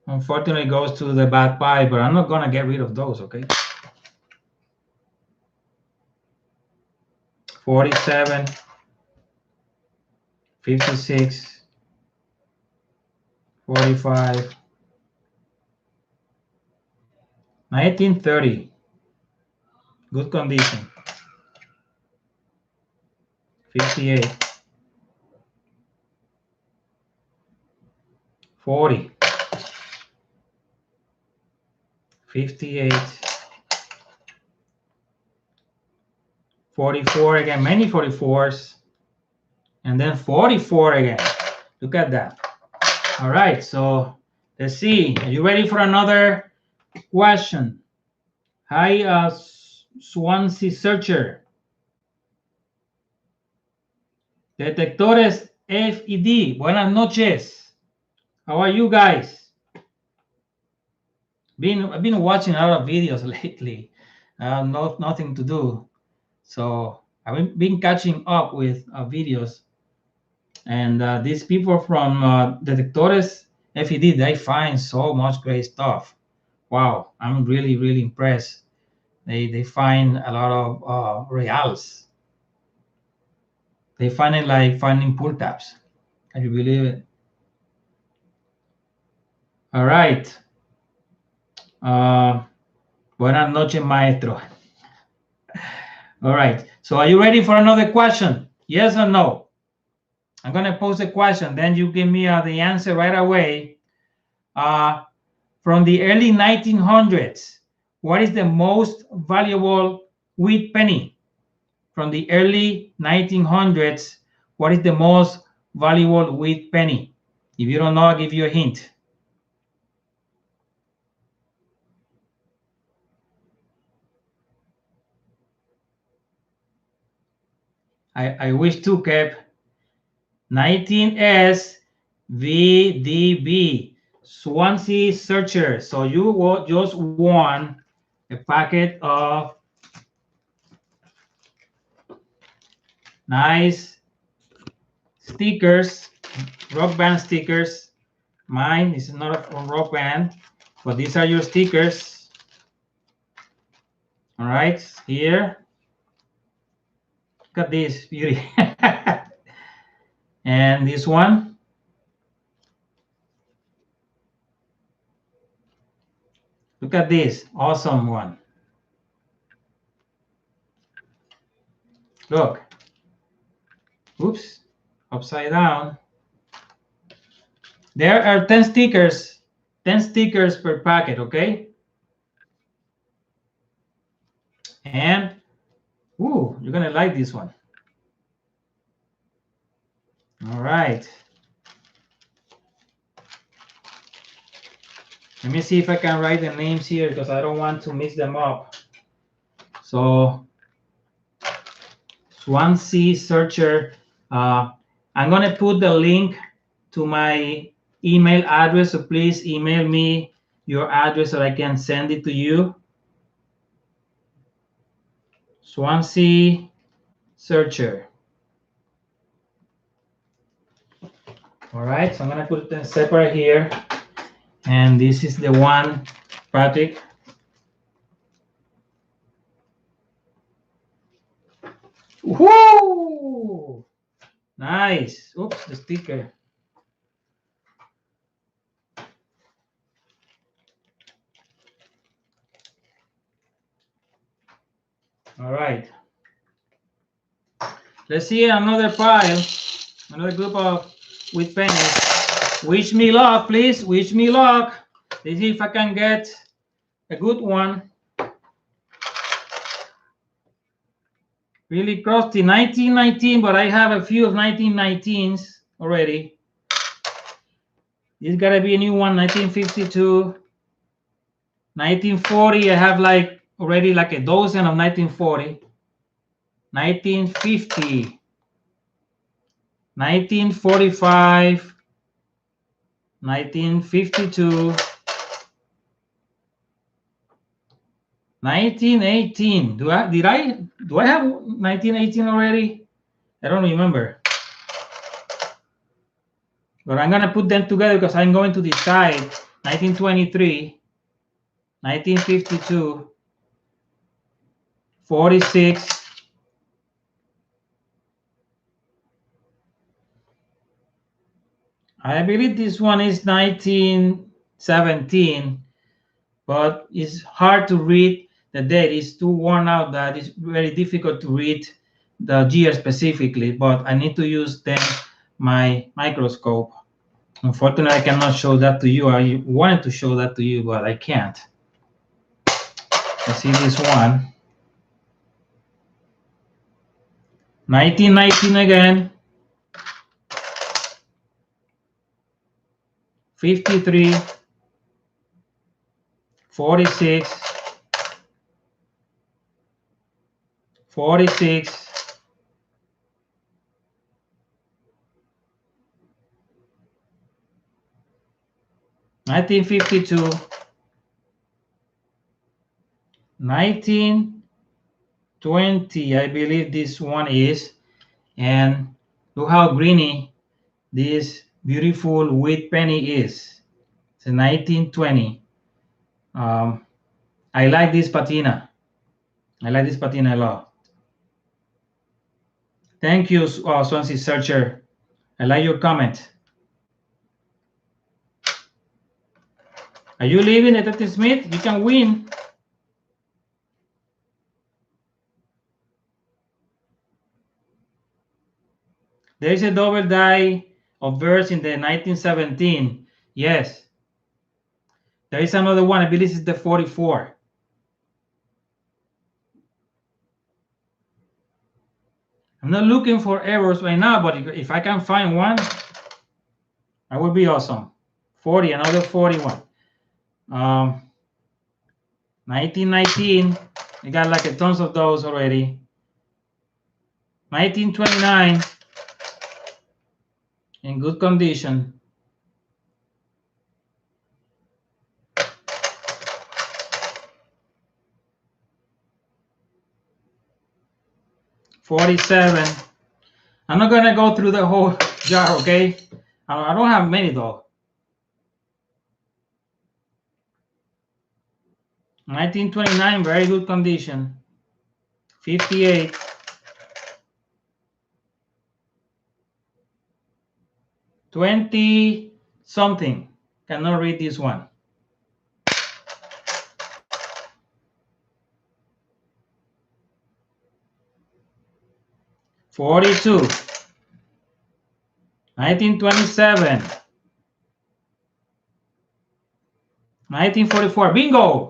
unfortunately it goes to the bad pile, but I'm not gonna get rid of those, okay? 47, 56, 45, 1930, good condition. 58, 40, 58, 44 again, many 44s, and then 44 again. Look at that. All right, so let's see. Are you ready for another question? Hi, Swansea Searcher. Detectores F y D. Buenas noches. How are you guys? I've been watching a lot of videos lately. Nothing to do. So I've been catching up with videos. And these people from Detectores FED, they find so much great stuff. Wow, I'm really, really impressed. They find a lot of reals. They find it like finding pull tabs. Can you believe it? All right. Buenas noches, maestro. All right. So are you ready for another question? Yes or no? I'm going to pose a question. Then you give me the answer right away. From the early 1900s, what is the most valuable wheat penny? From the early 1900s, what is the most valuable wheat penny? If you don't know, I'll give you a hint. I wish to keep 19S VDB Swansea Searcher. So you just won a packet of nice stickers, rock band stickers. Mine is not from rock band, but these are your stickers. All right, here. Look at this beauty. And this one. Look at this awesome one. Look. Oops, upside down. There are 10 stickers per packet, okay? And, ooh, you're gonna like this one. All right. Let me see if I can write the names here because I don't want to mix them up. So, Swansea Searcher. I'm gonna put the link to my email address, so please email me your address so I can send it to you. Swansea Searcher. All right, so I'm gonna put them separate here, and this is the one, Patrick. Woo! Nice. Oops, the sticker. All right. Let's see another pile, another group of with pennies. Wish me luck, please. Wish me luck. Let's see if I can get a good one. Really crusty. 1919, but I have a few of 1919s already. This gotta be a new one. 1952. 1940, I have like already like a dozen of 1940. 1950. 1945. 1952. 1918. Do I have 1918 already? I don't remember. But I'm gonna put them together because I'm going to decide 1923, 1952, 46. I believe this one is 1917, but it's hard to read the date. It's too worn out that it's very difficult to read the year specifically, but I need to use then my microscope. Unfortunately, I cannot show that to you. I wanted to show that to you, but I can't. I see this one. 1919 again. 53. 46. 46. 1952. 1920, I believe this one is. And look how greeny this beautiful wheat penny is. It's a 1920. I like this patina. I like this patina a lot. Thank you, Swansea Searcher. I like your comment. Are you leaving, Detective Smith? You can win. There is a double die of birds in the 1917. Yes. There is another one. I believe it's the 44. I'm not looking for errors right now, but if I can find one, that would be awesome. 40, another 41. 1919, I got like a tons of those already. 1929, in good condition. 47. I'm not gonna go through the whole jar, okay? I don't have many though. 1929, very good condition. 58. 20 something. Cannot read this one. 42. 1927. 1944. Bingo!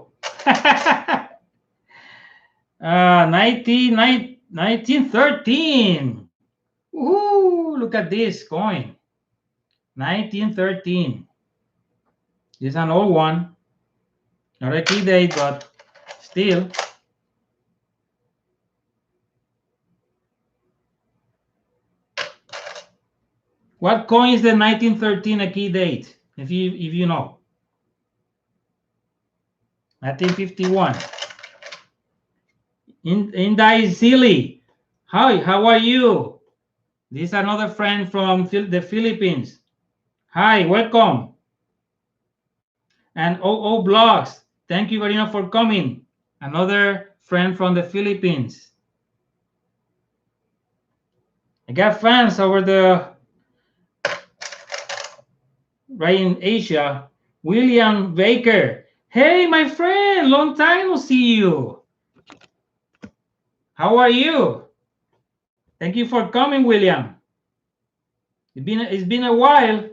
1913. Ooh, look at this coin. 1913. This is an old one. Not a key date, but still. What coin is the 1913 a key date? If you know. 1951. Indai Zili. Hi, how are you? This is another friend from the Philippines. Hi, welcome. And OO Blogs, thank you very much for coming. Another friend from the Philippines. I got fans over right in Asia. William Baker. Hey, my friend, long time no see you. How are you? Thank you for coming, William. It's been a while.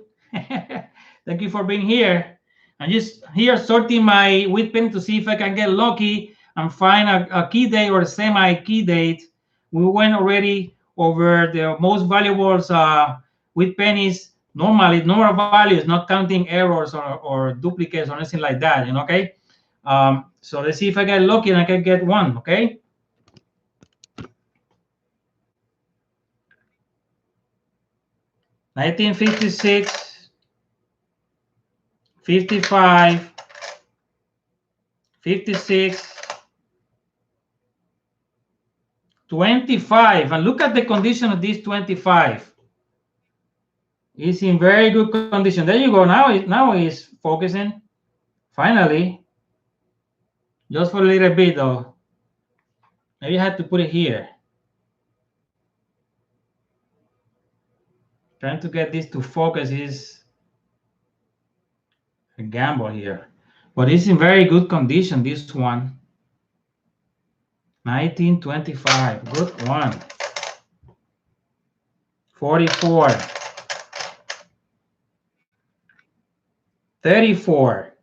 Thank you for being here. I'm just here sorting my wheat penny to see if I can get lucky and find a key date or a semi-key date. We went already over the most valuable wheat pennies, normal values, not counting errors or duplicates or anything like that, okay? So let's see if I get lucky and I can get one, okay? $1956, 55, 56, 25. And look at the condition of this 25. It's in very good condition. There you go. Now it's focusing. Finally. Just for a little bit though. Maybe I had to put it here. Trying to get this to focus is a gamble here. But it's in very good condition, this one. 1925. Good one. 44. 34.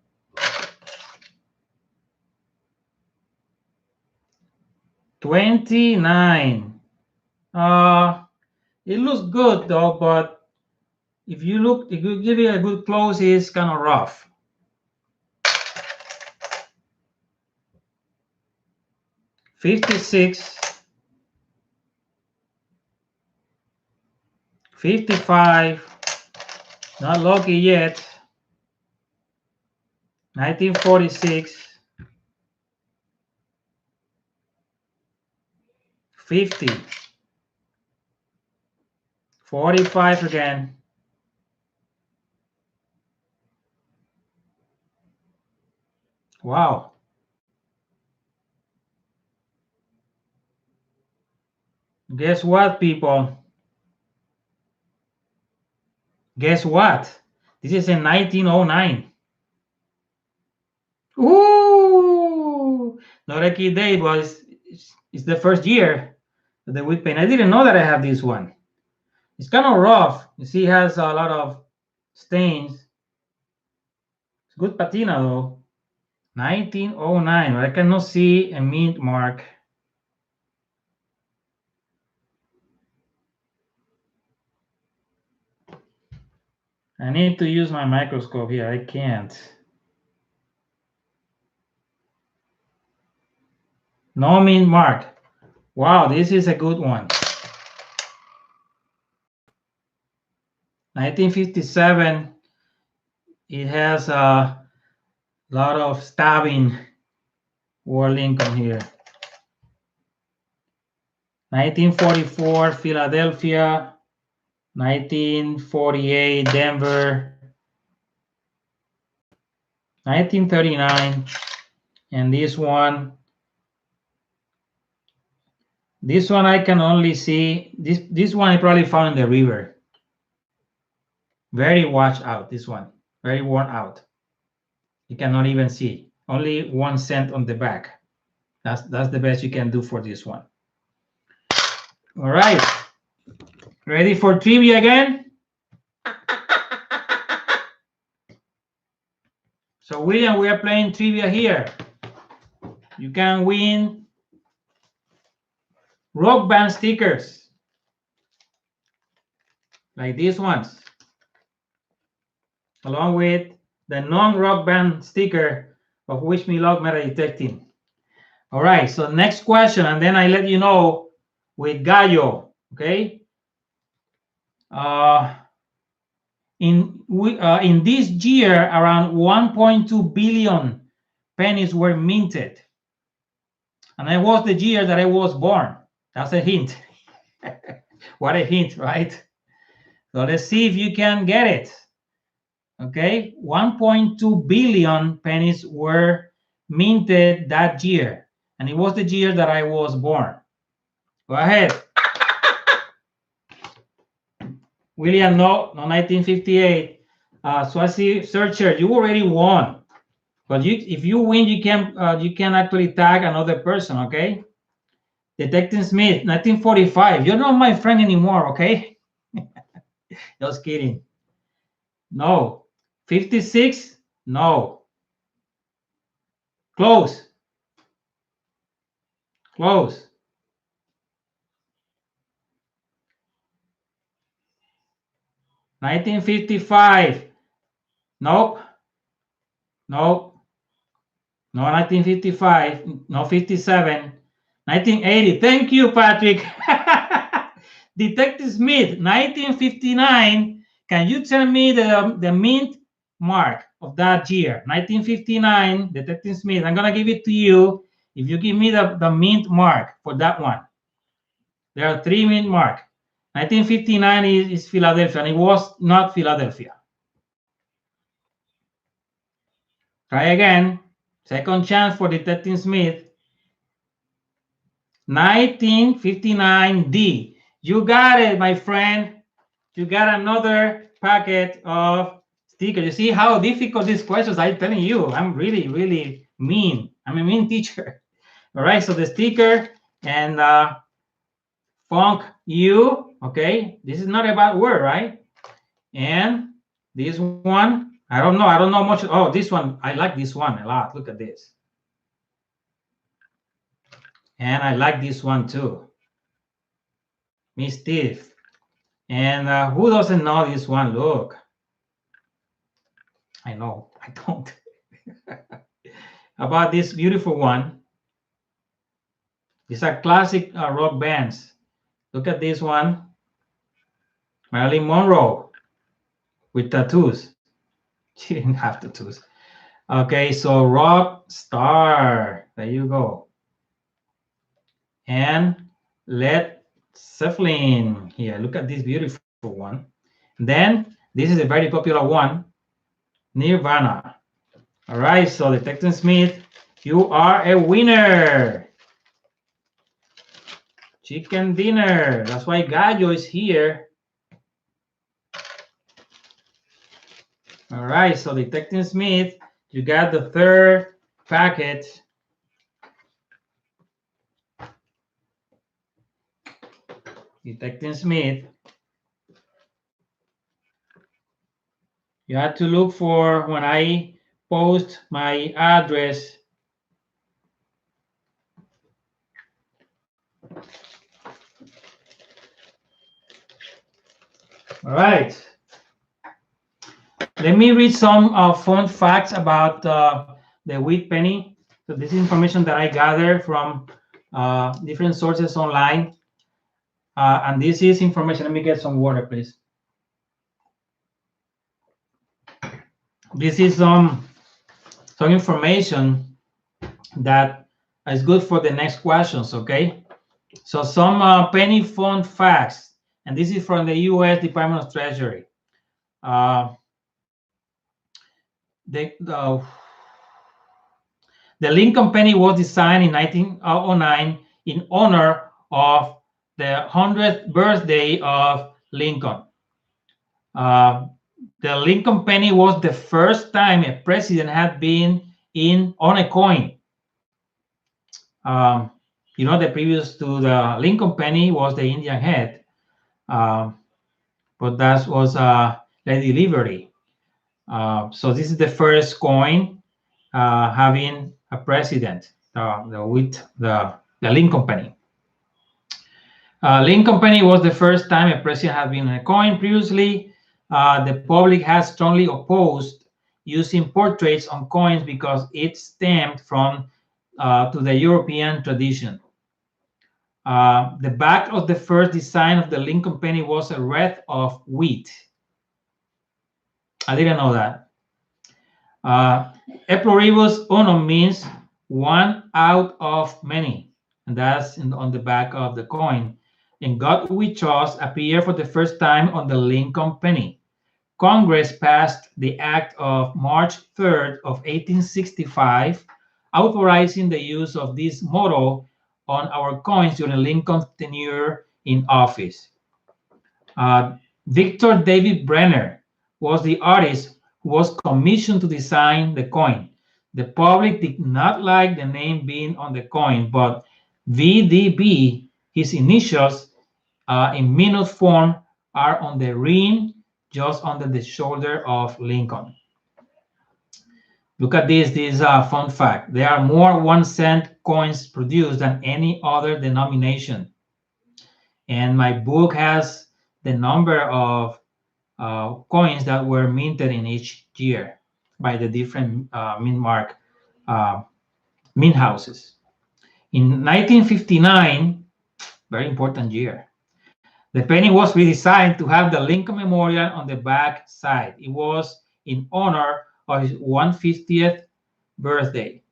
29. It looks good though, but if you give it a good close, it's kind of rough. 56. 55. Not lucky yet. 1946. 50. 45 again. Wow. Guess what, people? Guess what? This is in 1909. Ooh! Not a key day, but it's the first year of the wheat pen. I didn't know that I have this one. It's kind of rough. You see, it has a lot of stains. It's good patina, though. 1909. But I cannot see a mint mark. I need to use my microscope here. I can't. No mint mark. Wow, this is a good one. 1957. It has a lot of stabbing War Lincoln here. 1944, Philadelphia. 1948, Denver. 1939, and this one I can only see, this one I probably found in the river. Very washed out, this one. Very worn out. You cannot even see. Only 1 cent on the back. That's the best you can do for this one. All right. Ready for trivia again? So William, we are playing trivia here. You can win Rock Band stickers. Like these ones. Along with the non-Rock Band sticker of Wish Me Luck Metal Detecting. All right, so next question, and then I let you know with Gallo, okay? In this year, around 1.2 billion pennies were minted. And it was the year that I was born. That's a hint. What a hint, right? So let's see if you can get it. Okay, 1.2 billion pennies were minted that year. And it was the year that I was born. Go ahead. William, no, 1958. So I see, searcher, you already won. But if you win, you can actually tag another person, okay? Detective Smith, 1945. You're not my friend anymore, okay? Just kidding. No. 56? No. Close. Close. 1955. Nope. Nope. No, 1955. No, 57. 1980. Thank you, Patrick. Detective Smith, 1959. Can you tell me the mint mark of that year? 1959, Detective Smith. I'm going to give it to you if you give me the mint mark for that one. There are 3 mint mark. 1959 is Philadelphia, and it was not Philadelphia. Try again. Second chance for Detective Smith. 1959D. You got it, my friend. You got another packet of stickers. You see how difficult these questions are. I'm telling you, I'm really, really mean. I'm a mean teacher. All right, so the sticker and funk you. Okay, this is not a bad word, right? And this one, I don't know much. Oh, this one, I like this one a lot. Look at this. And I like this one too. Miss Steve. And who doesn't know this one? Look. I know, I don't. About this beautiful one. These are classic rock bands. Look at this one. Marilyn Monroe with tattoos. She didn't have tattoos. Okay, so rock star. There you go. And Led Zeppelin here. Look at this beautiful one. Then this is a very popular one, Nirvana. All right, so Detective Smith, you are a winner. Chicken dinner. That's why Gallo is here. All right, so Detective Smith, you got the third packet. Detective Smith, you have to look for when I post my address. All right. Let me read some fun facts about the wheat penny. So this is information that I gathered from different sources online. And this is information. Let me get some water, please. This is some information that is good for the next questions, okay? So some penny fun facts, and this is from the U.S. Department of Treasury. The Lincoln penny was designed in 1909 in honor of the 100th birthday of Lincoln. The Lincoln penny was the first time a president had been on a coin. You know, the previous to the Lincoln penny was the Indian head, but that was a delivery. So this is the first coin having a president, the Lincoln penny. Lincoln penny was the first time a president had been on a coin. Previously, the public has strongly opposed using portraits on coins because it stemmed from to the European tradition. The back of the first design of the Lincoln penny was a wreath of wheat. I didn't know that. E pluribus unum means one out of many, and that's on the back of the coin. And God we chose appeared for the first time on the Lincoln penny. Congress passed the Act of March 3rd of 1865, authorizing the use of this motto on our coins during Lincoln's tenure in office. Victor David Brenner was the artist who was commissioned to design the coin. The public did not like the name being on the coin, but VDB, his initials in minute form, are on the ring just under the shoulder of Lincoln. Look at this. This is a fun fact. There are more 1 cent coins produced than any other denomination. And my book has the number of coins that were minted in each year by the different mint mark mint houses. In 1959, very important year, the penny was redesigned to have the Lincoln Memorial on the back side. It was in honor of his 150th birthday.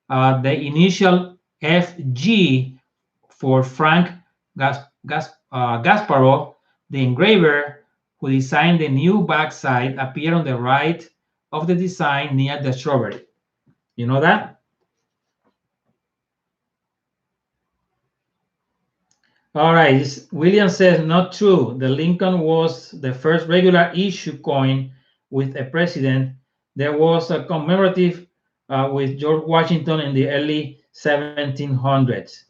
The initial FG for Frank Gasparo, the engraver who designed the new backside, appeared on the right of the design near the shrubbery. You know that? All right. William says, not true. The Lincoln was the first regular issue coin with a president. There was a commemorative with George Washington in the early 1700s.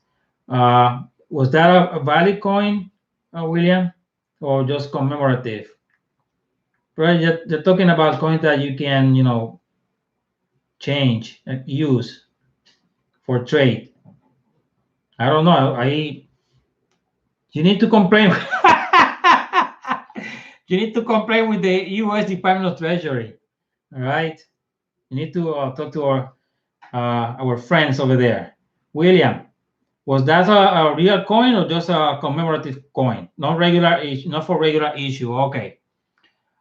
Was that a valid coin, William, or just commemorative? Right, they're talking about coins that you can, change and use for trade. I don't know. You need to complain. You need to complain with the U.S. Department of Treasury. All right. You need to talk to our friends over there. William, was that a real coin or just a commemorative coin? Not regular issue, not for regular issue. Okay.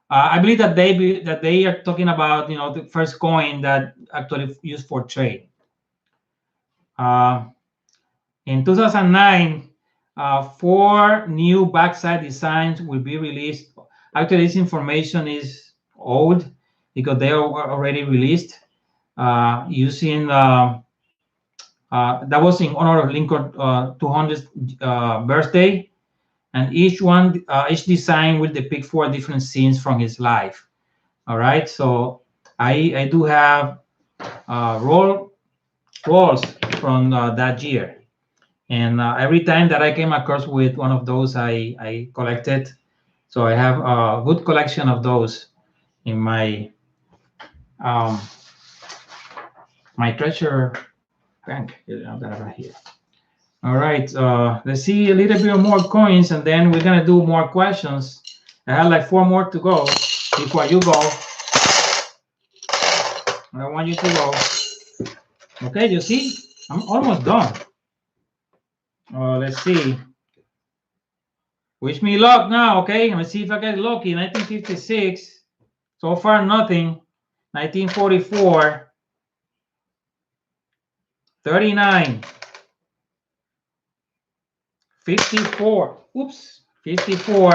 I believe that they are talking about the first coin that actually used for trade. In 2009, 4 new backside designs will be released. Actually, this information is old because they were already released using that was in honor of Lincoln 200th birthday, and each design will depict 4 different scenes from his life. All right, so I do have rolls from that year. And every time that I came across with one of those, I collected. So I have a good collection of those in my my treasure bank. I've got it right here. All right, let's see a little bit more coins, and then we're gonna do more questions. I have like 4 more to go before you go. I want you to go. Okay, you see, I'm almost done. Let's see. Wish me luck now, okay? Let's see if I get lucky. 1956. So far, nothing. 1944. 39. 54. Oops. 54.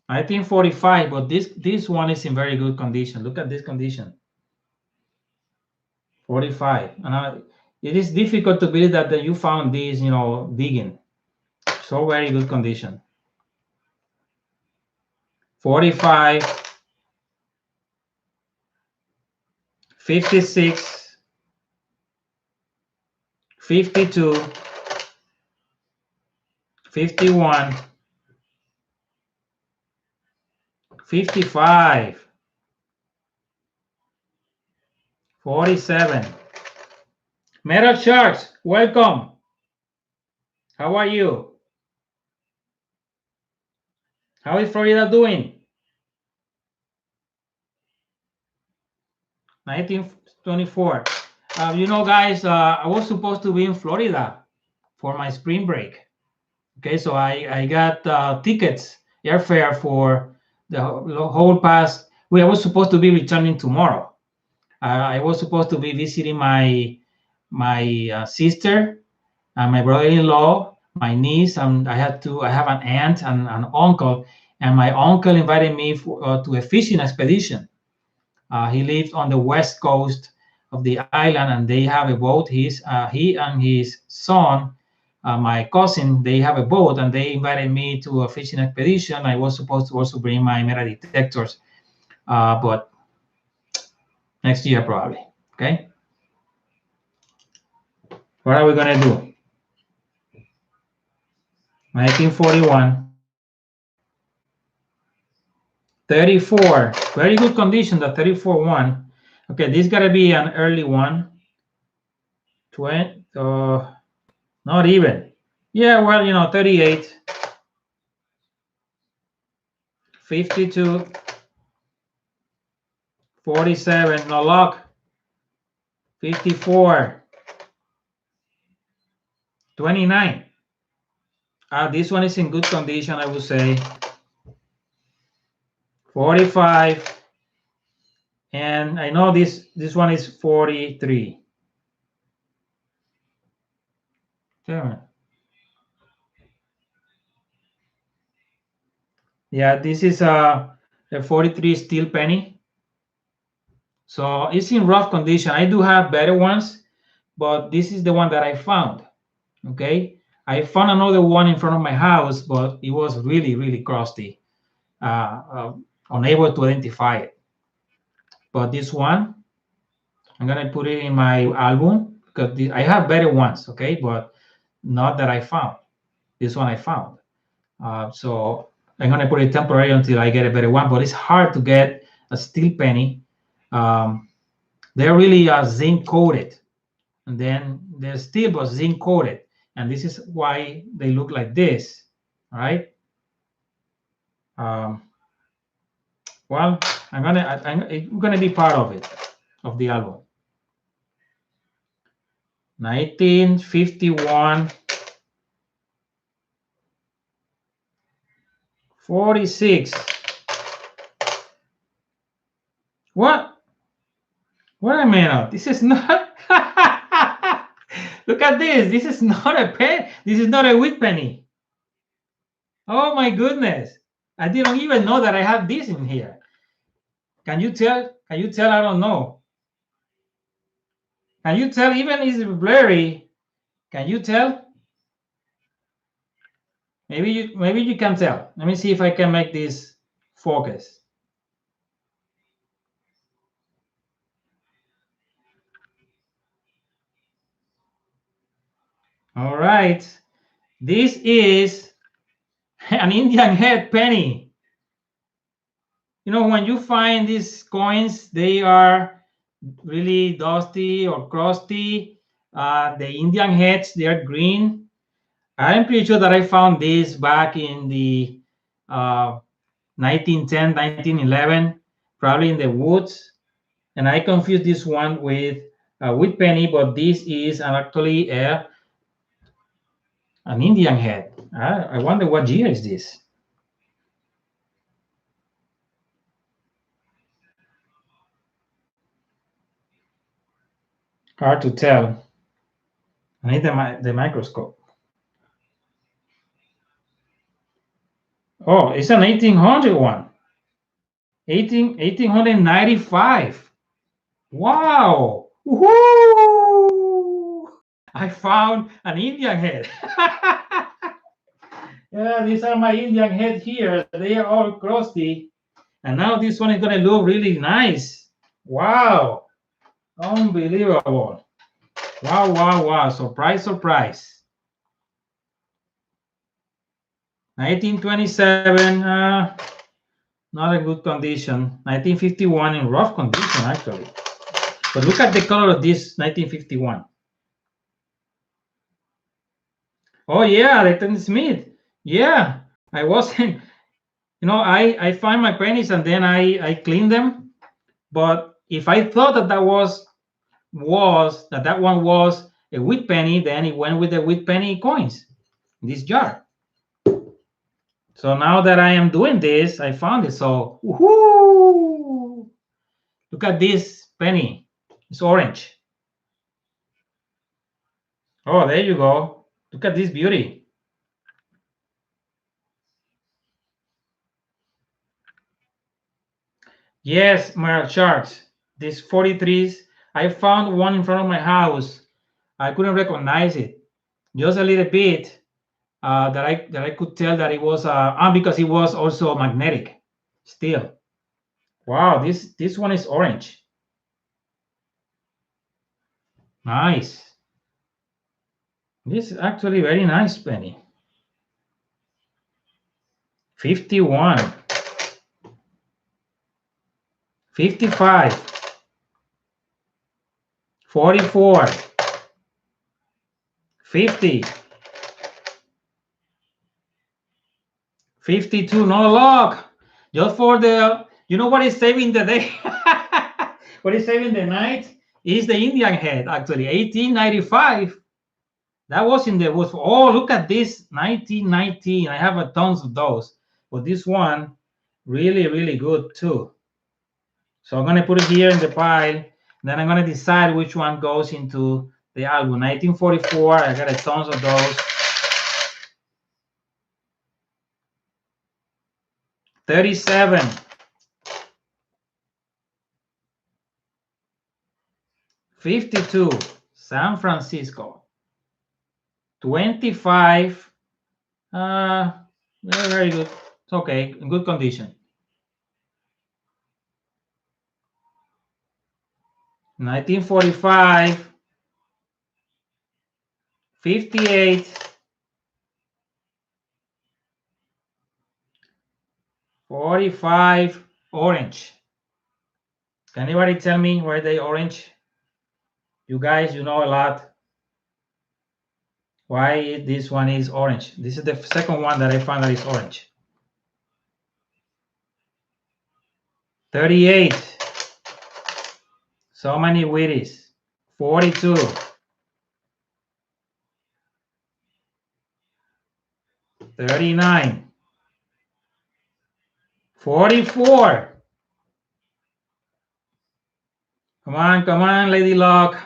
1945. But this one is in very good condition. Look at this condition. 45. And it is difficult to believe that you found this, digging. So very good condition. 45. 56. 52. 51. 55. 47. Metal Sharks, welcome. How are you? How is Florida doing? 1924. Guys, I was supposed to be in Florida for my spring break. Okay, so I got tickets, airfare for the whole past. I was supposed to be returning tomorrow. I was supposed to be visiting my sister and my brother-in-law, my niece, and I have an aunt and an uncle, and my uncle invited me to a fishing expedition. He lives on the west coast of the island, and they have a boat. He and his son, my cousin, they have a boat, and they invited me to a fishing expedition. I was supposed to also bring my metal detectors, but next year probably. Okay. What are we gonna do? 1941. 34, very good condition, the 34 one. Okay, this gotta be an early one. 20, not even. Yeah, well, 38. 52. 47, no luck. 54. 29. This one is in good condition, I would say. 45. And I know this one is 43. Damn it. Yeah, this is a 43 steel penny. So it's in rough condition. I do have better ones, but this is the one that I found. Okay, I found another one in front of my house, but it was really, really crusty. Unable to identify it. But this one, I'm gonna put it in my album because I have better ones. Okay, but not that I found. This one I found. So I'm gonna put it temporary until I get a better one. But it's hard to get a steel penny. Um, they're really zinc coated, and then they're steel but zinc coated, and this is why they look like this. All right. Um, well, I'm gonna be part of it, of the album. 1951, 46. What? Wait a minute. This is not. Look at this. This is not a pen. This is not a wheat penny. Oh my goodness. I didn't even know that I have this in here. Can you tell? Can you tell? I don't know. Can you tell? Even it's blurry. Can you tell? Maybe you can tell. Let me see if I can make this focus. All right. This is an Indian head penny. You know, when you find these coins, they are really dusty or crusty. The Indian heads, they are green. I'm pretty sure that I found this back in the 1910, 1911, probably in the woods. And I confused this one with a wheat penny, but this is actually an Indian head. I wonder what year is this? Hard to tell. I need the microscope. Oh, it's an 1800 one. 1895. Wow. Woohoo! I found an Indian head. Yeah, these are my Indian head here. They are all crusty. And now this one is going to look really nice. Wow. Unbelievable. Wow, wow, wow. Surprise, surprise. 1927, not a good condition. 1951 in rough condition, actually. But look at the color of this 1951. Oh, yeah, Leighton Smith. Yeah, I wasn't, I find my pennies and then I clean them. But if I thought that that one was a wheat penny, then it went with the wheat penny coins in this jar. So now that I am doing this, I found it. So, woohoo! Look at this penny. It's orange. Oh, there you go. Look at this beauty. Yes, my charts. These 43s. I found one in front of my house. I couldn't recognize it, just a little bit. That I could tell that it was because it was also magnetic. Still, wow. This one is orange. Nice. This is actually very nice penny. 51. 55. 44. 50. 52. No luck. Just for what is saving the day? What is saving the night is the Indian head, actually. 1895. That was in the woods. Oh, look at this. 1919. I have tons of those. But this one, really, really good too. So I'm going to put it here in the pile. Then I'm going to decide which one goes into the album. 1944. I got tons of those. 37. 52. San Francisco. 25. Very good. It's okay, in good condition. 1945. 58. 45. Orange. Can anybody tell me why they orange? You guys, you know a lot. Why this one is orange? This is the second one that I found that is orange. 38. So many Wheaties. 42. 39. 44. Come on, Lady Luck.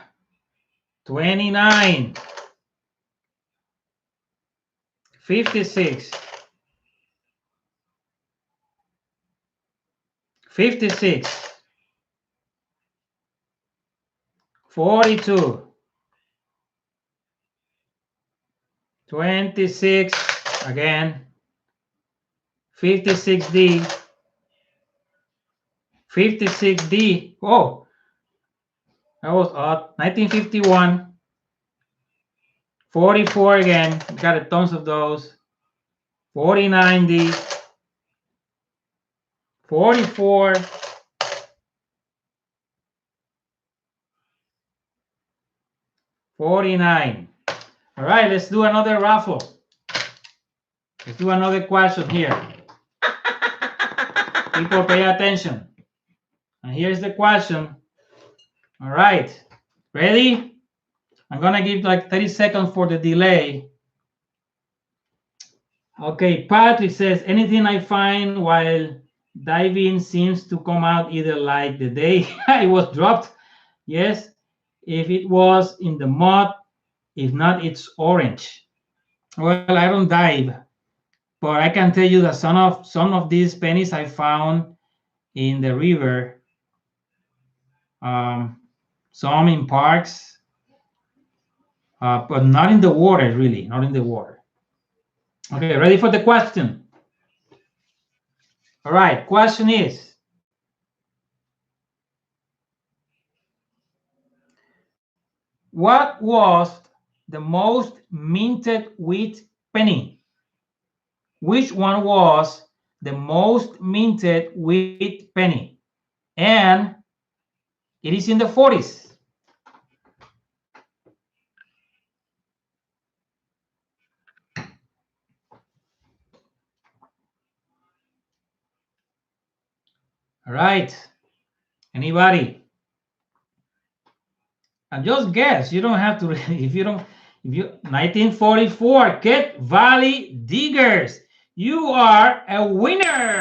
29. 56. 56. 42. 26. Again. 56D. 56D. Oh, that was odd. 1951. 44 again. Got a tons of those. 49D. 44. 49. All right, let's do another raffle. Let's do another question here. People pay attention. And here's the question. All right, ready? I'm gonna give like 30 seconds for the delay. Okay, Patrick says, anything I find while diving seems to come out either like the day I was dropped. Yes, if it was in the mud, if not, it's orange. Well, I don't dive, but I can tell you that some of these pennies I found in the river, some in parks, but not in the water, really, not in the water. Okay, ready for the question? All right, question is, what was the most minted wheat penny? Which one was the most minted wheat penny? And it is in the 40s. All right. Anybody? And just guess. You don't have to. If you 1944, Ket Valley Diggers. You are a winner.